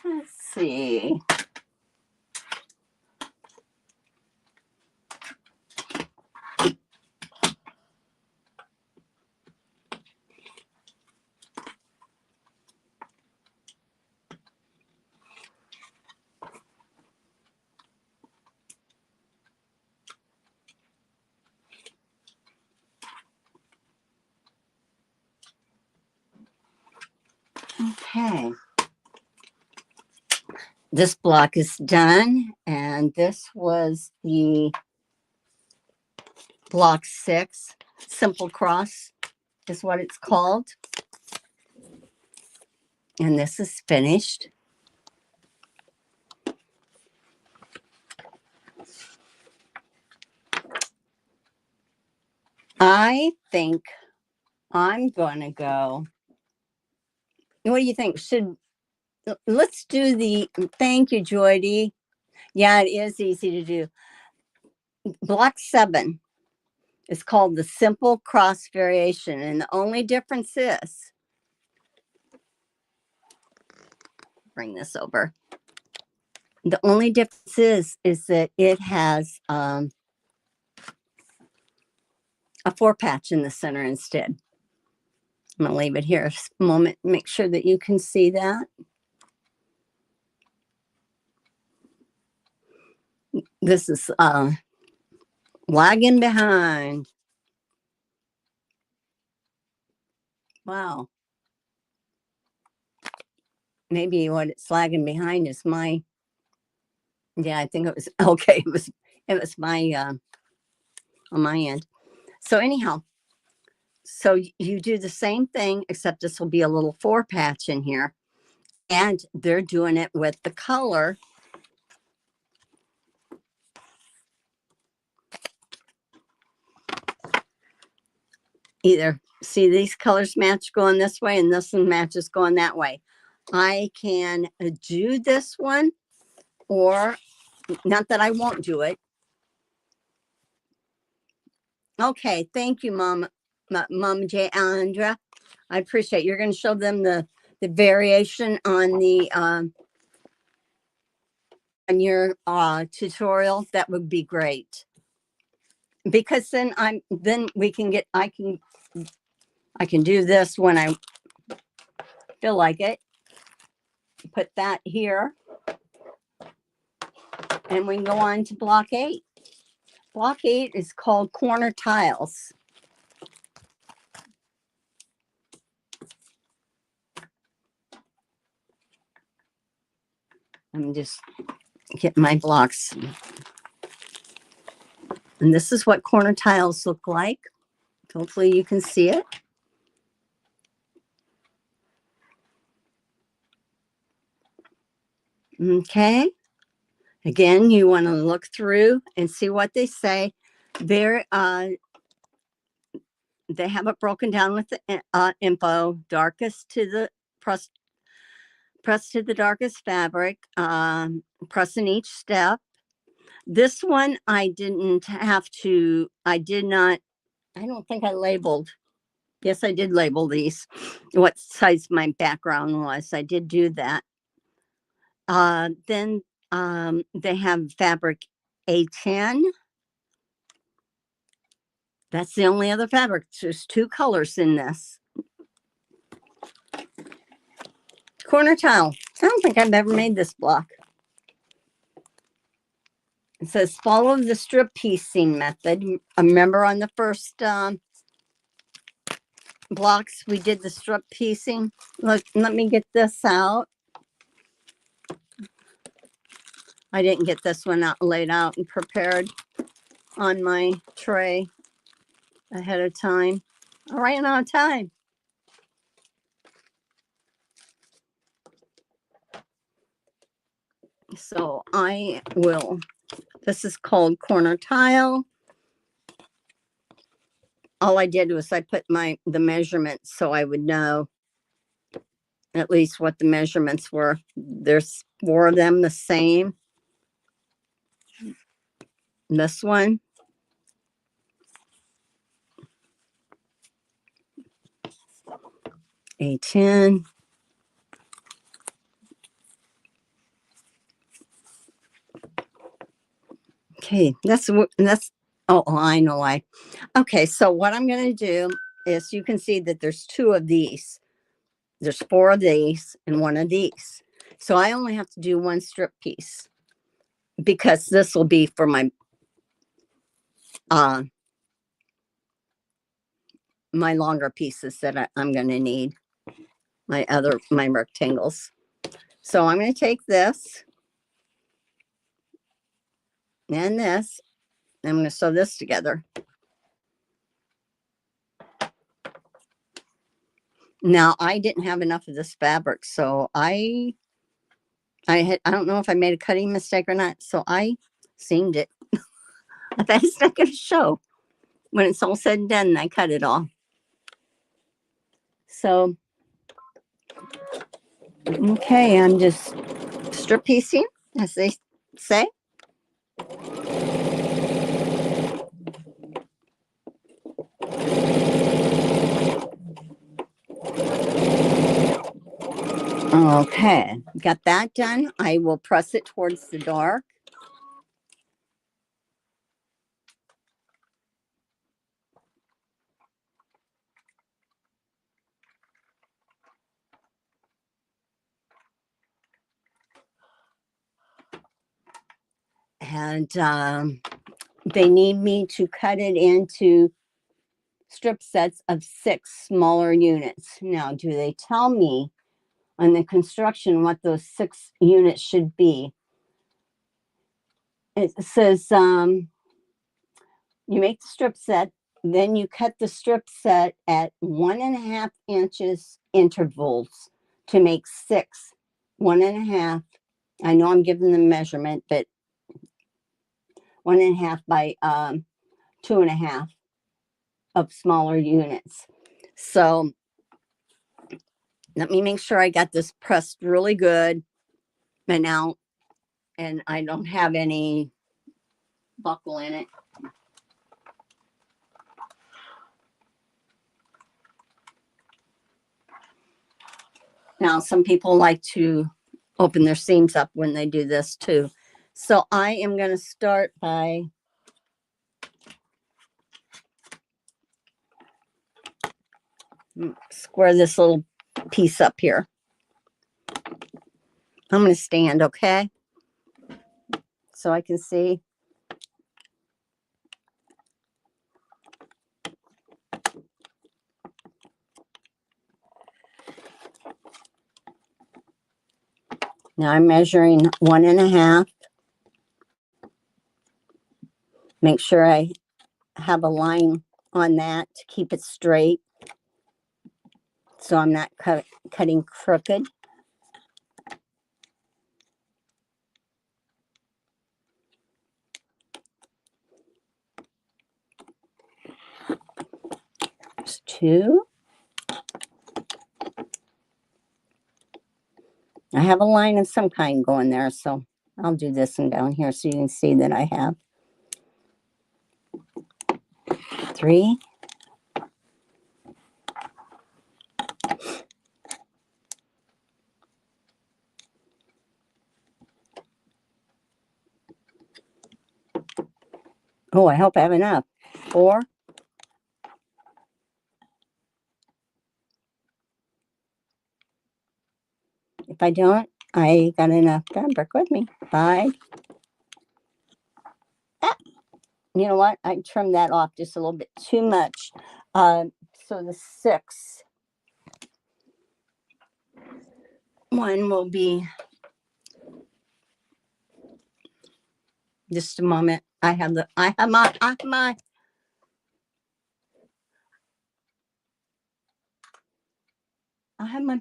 Let's see. Okay. This block is done, and this was the block 6. Simple cross is what it's called. And this is finished. I think I'm going to go. What do you think? Let's do the, thank you, Joydy. Yeah, it is easy to do. Block 7 is called the simple cross variation. And the only difference is, bring this over. The only difference is that it has a 4 patch in the center instead. I'm going to leave it here a moment, make sure that you can see that. This is lagging behind. Wow. Maybe what it's lagging behind is my, yeah, I think it was, okay, it was my, on my end. So anyhow, so you do the same thing, except this will be a little 4 patch in here. And they're doing it with the color. Either see these colors match going this way and this one matches going that way. I can do this one, or not that I won't do it. Okay, thank you, Mom J. Andra. I appreciate it. You're going to show them the variation on the on your tutorial. That would be great, because then we can get, I can do this when I feel like it. Put that here, and we can go on to block 8. Block 8 is called corner tiles. I'm just get my blocks. And this is what corner tiles look like. Hopefully you can see it. Okay. Again, you want to look through and see what they say. They have it broken down with the info, darkest to the press to the darkest fabric, press in each step. This one I didn't have to, I don't think I labeled. Yes, I did label these, what size my background was. I did do that. Then they have fabric A10. That's the only other fabric. There's 2 colors in this. Corner tile. I don't think I've ever made this block. It says follow the strip piecing method. Remember on the first blocks we did the strip piecing. Let me get this out. I didn't get this one out laid out and prepared on my tray ahead of time. I ran out of time. So I will, this is called corner tile. All I did was I put the measurements so I would know at least what the measurements were. There's 4 of them the same. This one. A10. Okay, that's, oh, I know why. Okay, so what I'm going to do is, you can see that there's 2 of these. There's 4 of these and 1 of these. So I only have to do 1 strip piece, because this will be for my my longer pieces that I'm going to need. my rectangles. So I'm going to take this and this. I'm going to sew this together. Now I didn't have enough of this fabric, so I don't know if I made a cutting mistake or not, so I seamed it. I thought it's not going to show when it's all said and done. And I cut it all. So okay, I'm just strip piecing, as they say. Okay, got that done. I will press it towards the dark. And they need me to cut it into strip sets of 6 smaller units. Now, do they tell me on the construction what those 6 units should be? It says you make the strip set, then you cut the strip set at 1.5 inches intervals to make 6. 1.5. I know I'm giving the measurement, but 1.5 by 2.5 of smaller units. So let me make sure I got this pressed really good and out, and I don't have any buckle in it. Now, some people like to open their seams up when they do this too. So I am going to start by square this little piece up here. I'm going to stand, okay? So I can see. Now I'm measuring 1.5. Make sure I have a line on that to keep it straight, so I'm not cutting crooked. There's 2. I have a line of some kind going there, so I'll do this one down here so you can see that I have 3. Oh, I hope I have enough. 4. If I don't, I got enough fabric with me. 5. Ah, you know what? I trimmed that off just a little bit too much. So the 6 one will be, just a moment. I have my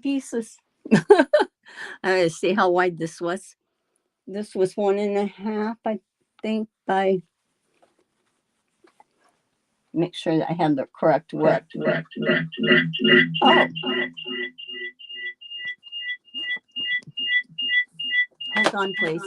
pieces. I gotta see how wide this was. This was 1.5, I think, by, make sure that I have the correct width. Oh. Hold on, please.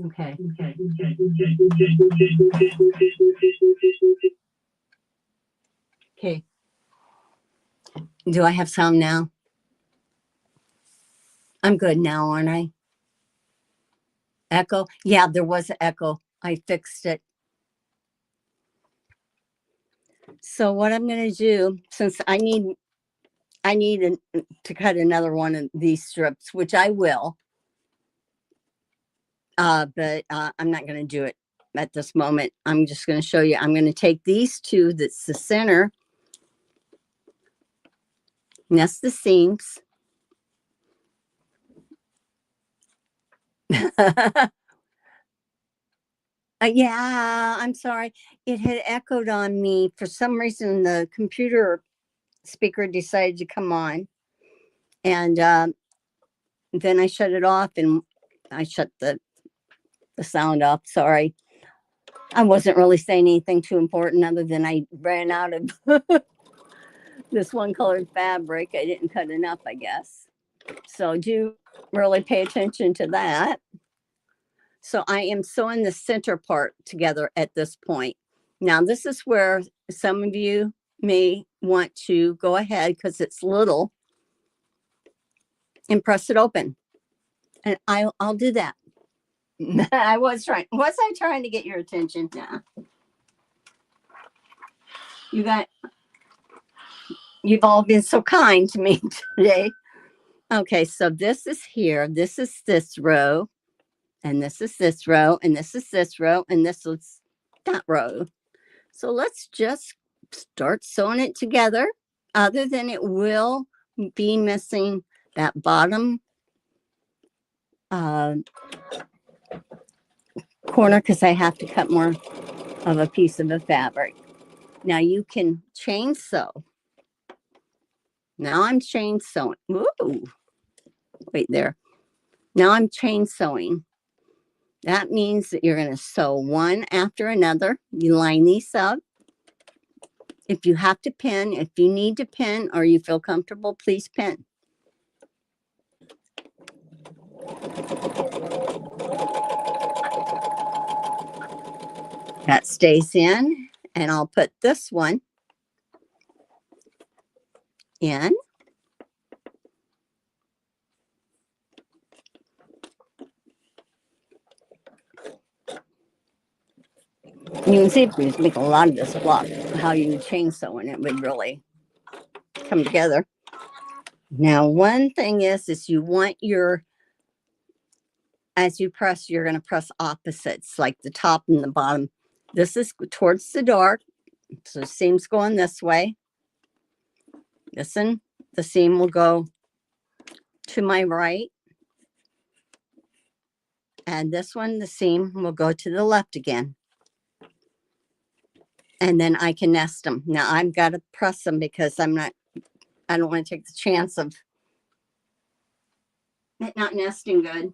Okay. Okay. Do I have sound now? I'm good now, aren't I? Echo? Yeah, there was an echo. I fixed it. So what I'm going to do, since I need to cut another one of these strips, which I will, but I'm not going to do it at this moment. I'm just going to show you. I'm going to take these two, that's the center, and that's the seams. Yeah, I'm sorry. It had echoed on me. For some reason, the computer speaker decided to come on. And then I shut it off and I shut the sound off. Sorry. I wasn't really saying anything too important other than I ran out of this one colored fabric. I didn't cut enough, I guess. So do really pay attention to that. So I am sewing the center part together at this point. Now, this is where some of you may want to go ahead because it's little and press it open. And I'll do that. Was I trying to get your attention? Nah. You've all been so kind to me today. Okay, so this is here. This is this row. And this is this row. And this is this row. And this is that row. So let's just start sewing it together. Other than it will be missing that bottom corner because I have to cut more of a piece of the fabric. Now you can chain sew. Now I'm chain sewing. Ooh, wait there. Now I'm chain sewing. That means that you're going to sew one after another. You line these up. If you have to pin, if you need to pin or you feel comfortable, please pin. That stays in, and I'll put this one in. You can see if you make a lot of this block, how you chain sew and it would really come together. Now, one thing is you want your, as you press, you're going to press opposites, like the top and the bottom. This is towards the dark, so the seam's going this way. Listen, the seam will go to my right. And this one, the seam will go to the left again. And then I can nest them. Now I've got to press them because I don't want to take the chance of it not nesting good.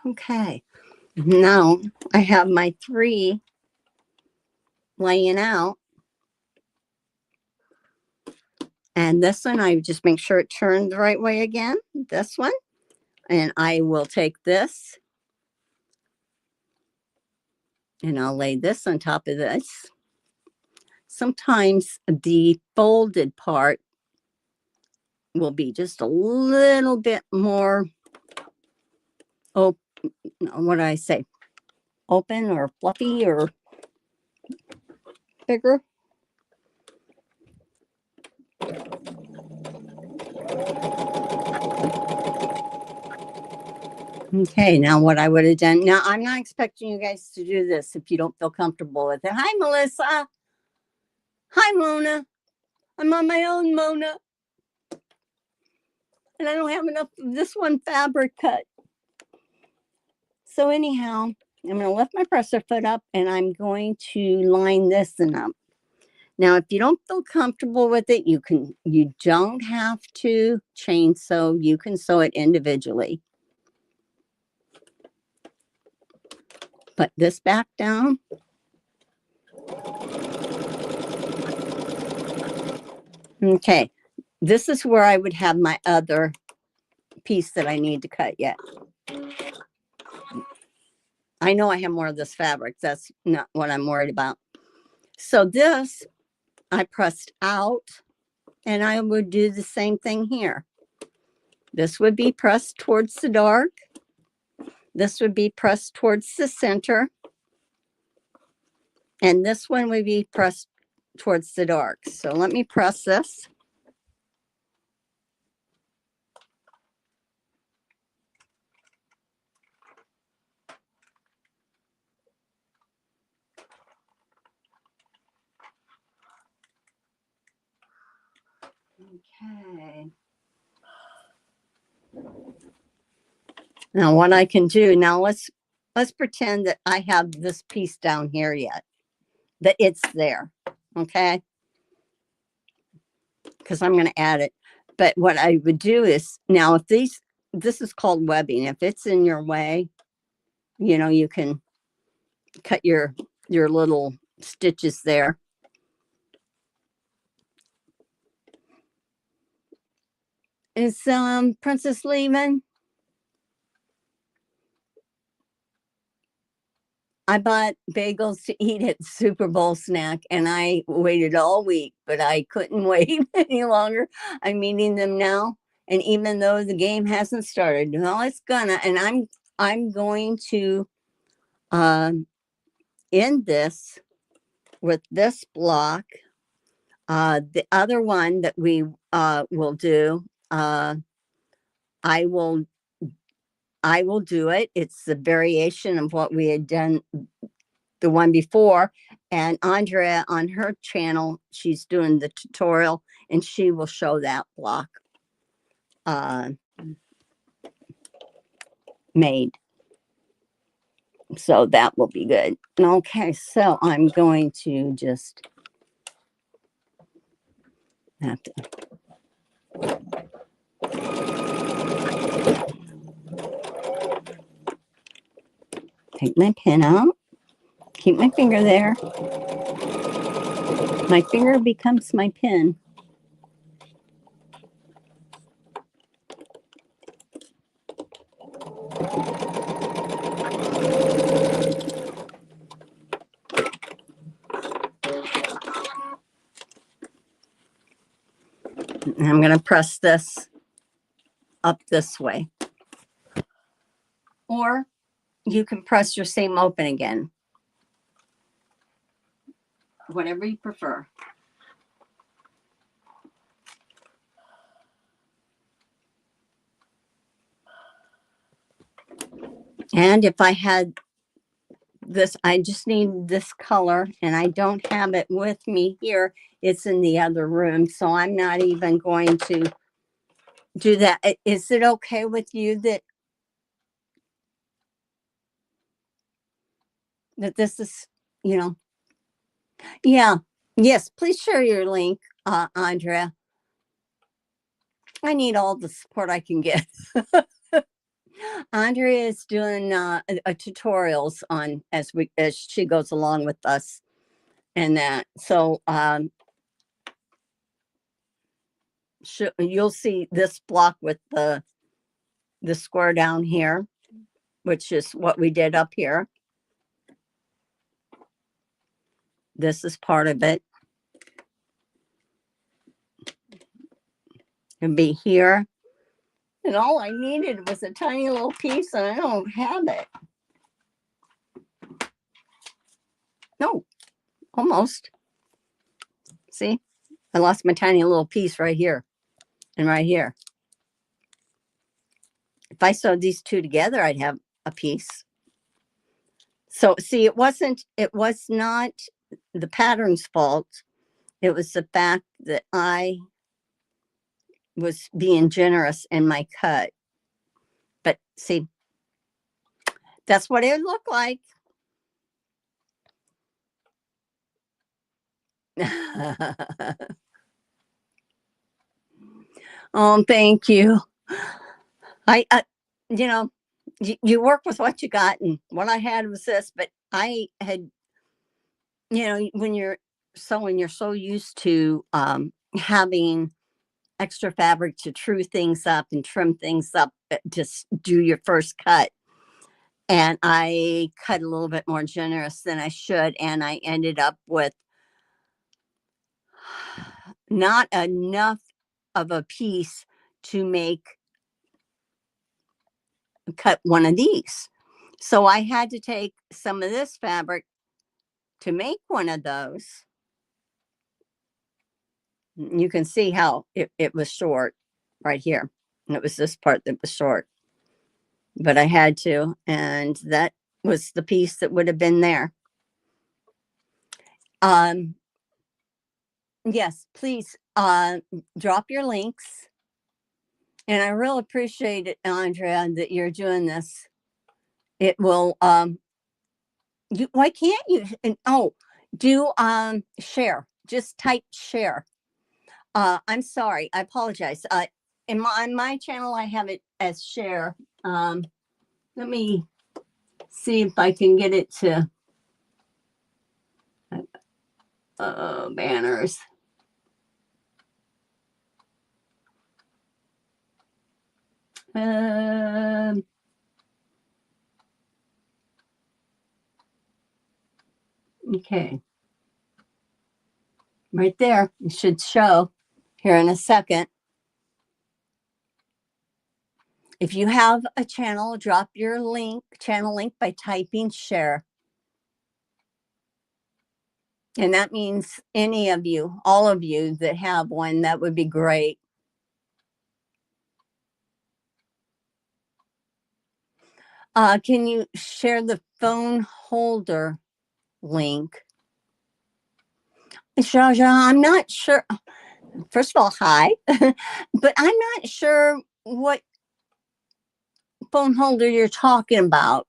Okay, now I have my 3 laying out. And this one, I just make sure it turned the right way again, this one. And I will take this and I'll lay this on top of this. Sometimes the folded part will be just a little bit more, what do I say? Open or fluffy or bigger. Okay, now what I would have done. Now, I'm not expecting you guys to do this if you don't feel comfortable with it. Hi, Melissa. Hi, Mona. I'm on my own, Mona. And I don't have enough of this one fabric cut. So anyhow, I'm going to lift my presser foot up and I'm going to line this one up. Now, if you don't feel comfortable with it, you don't have to chain sew. You can sew it individually. Put this back down. Okay, this is where I would have my other piece that I need to cut yet. I know I have more of this fabric. That's not what I'm worried about. So this I pressed out, and I would do the same thing here. This would be pressed towards the dark. This would be pressed towards the center. And this one would be pressed towards the dark. So let me press this. Okay. Now what I can do now, let's pretend that I have this piece down here yet, that it's there. Okay. Because I'm going to add it. But what I would do is now if this is called webbing. If it's in your way, you know, you can cut your little stitches there. Is Princess leaving? I bought bagels to eat at Super Bowl snack, and I waited all week, but I couldn't wait any longer. I'm eating them now, and even though the game hasn't started, well, it's gonna. And I'm going to end this with this block. The other one that we will do, I will do it. It's the variation of what we had done the one before. And Andrea on her channel, she's doing the tutorial, and she will show that block made. So that will be good. Okay, so I'm going to just have to take my pin out, keep my finger there. My finger becomes my pin. And I'm going to press this up this way. Or you can press your seam open again. Whatever you prefer. And if I had this, I just need this color, and I don't have it with me here. It's in the other room, so I'm not even going to do that. Is it okay with you that this is, you know? Yeah. Yes, please share your link, Andrea. I need all the support I can get. Andrea is doing a tutorials on as she goes along with us, and that. So you'll see this block with the square down here, which is what we did up here. This is part of it. It'll be here. And all I needed was a tiny little piece, and I don't have it. No, almost. See, I lost my tiny little piece right here and right here. If I sewed these two together, I'd have a piece. So see, it was not the pattern's fault. It was the fact that I was being generous in my cut. But see, that's what it looked like. Oh, thank you. I you know, you work with what you got, and what I had was this, but I had, you know, when you're sewing, you're so used to having extra fabric to true things up and trim things up, just do your first cut. And I cut a little bit more generous than I should. And I ended up with not enough of a piece to cut one of these. So I had to take some of this fabric to make one of those. You can see how it was short right here. And it was this part that was short. But I had to, and that was the piece that would have been there. Yes, please drop your links. And I really appreciate it, Andrea, that you're doing this. It will why can't you do share? Just type share. I'm sorry, I apologize. On my channel I have it as share. Let me see if I can get it to banners. Okay. Right there. It should show here in a second. If you have a channel, drop your channel link by typing share. And that means any of you, all of you that have one, that would be great. Can you share the phone holder link? Shaja, I'm not sure. First of all, hi, but I'm not sure what phone holder you're talking about.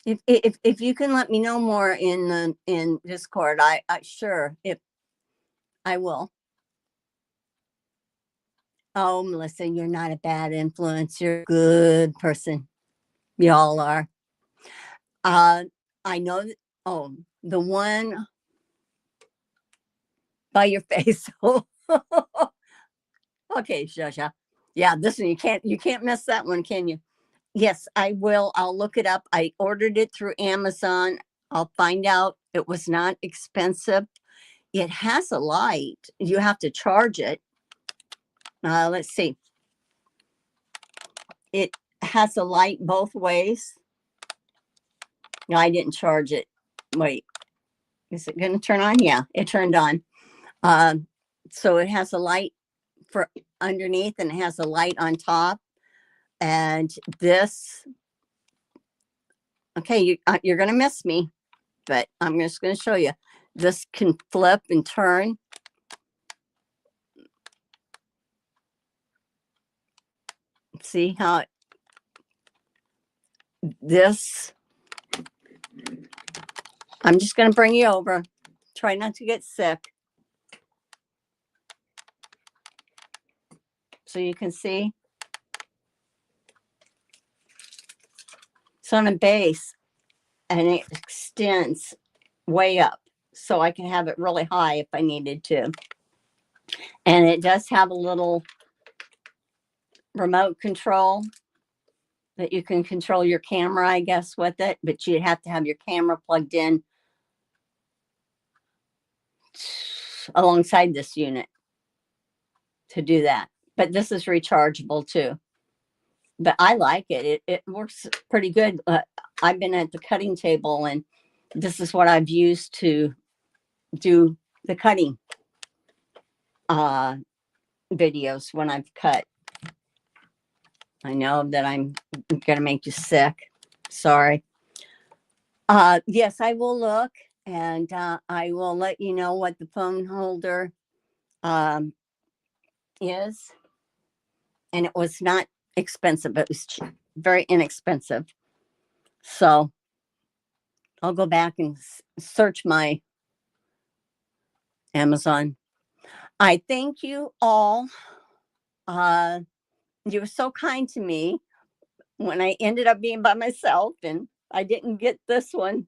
If you can let me know more in Discord, I sure, if I will. Oh, Melissa, you're not a bad influence. You're a good person. Y'all are. I know that, the one by your face. Okay, Shasha. Yeah, this one you can't miss that one, can you? Yes, I will. I'll look it up. I ordered it through Amazon. I'll find out. It was not expensive. It has a light. You have to charge it. Let's see. It has a light both ways. No, I didn't charge it. Wait, is it going to turn on? Yeah, it turned on. So it has a light for underneath and it has a light on top. And this, okay, you're going to miss me, but I'm just going to show you. This can flip and turn. See how this, I'm just going to bring you over. Try not to get sick. So you can see. It's on a base and it extends way up. So I can have it really high if I needed to. And it does have a little remote control that you can control your camera, I guess, with it. But you have to have your camera plugged in alongside this unit to do that. But this is rechargeable too. But I like it. It works pretty good. I've been at the cutting table and this is what I've used to do the cutting videos when I've cut. I know that I'm gonna make you sick. Sorry. Yes, I will look and I will let you know what the phone holder is. And it was not expensive. It was very inexpensive. So I'll go back and search my Amazon. I thank you all. You were so kind to me when I ended up being by myself and I didn't get this one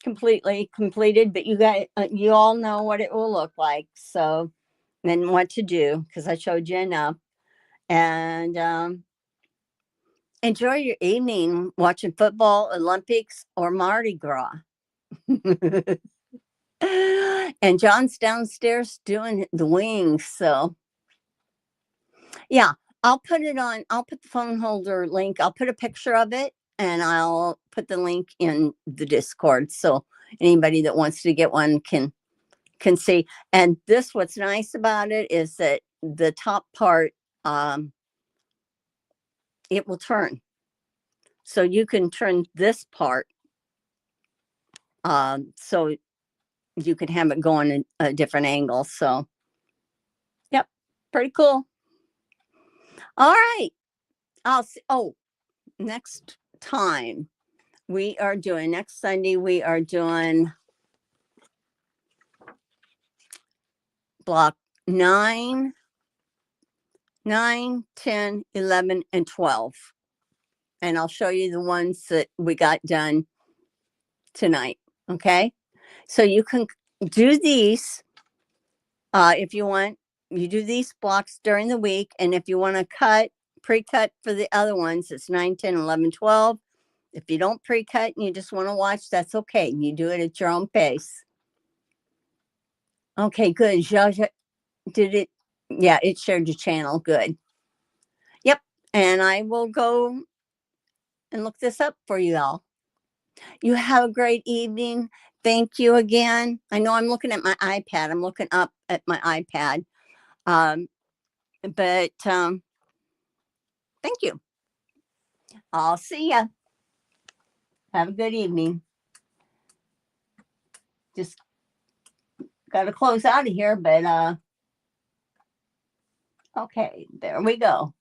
completely completed, but you all know what it will look like. So, and what to do, because I showed you enough. And enjoy your evening watching football, Olympics, or Mardi Gras. And John's downstairs doing the wings. So, yeah, I'll put the phone holder link. I'll put a picture of it and I'll put the link in the Discord. So anybody that wants to get one can see. And what's nice about it is that the top part, it will turn. So you can turn this part. So you can have it going in a different angle. So, yep, pretty cool. All right. I'll see. Oh, next time next Sunday, we are doing block 9, 10, 11, and 12. And I'll show you the ones that we got done tonight. Okay. So you can do these if you want. You do these blocks during the week. And if you want to pre-cut for the other ones, it's 9, 10, 11, 12. If you don't pre-cut and you just want to watch, that's okay. You do it at your own pace. Okay, good. Jaja, did it? Yeah, it shared your channel. Good. Yep. And I will go and look this up for you all. You have a great evening. Thank you again. I know I'm looking at my iPad. I'm looking up at my iPad. But thank you. I'll see ya. Have a good evening. Just got to close out of here, but okay, there we go.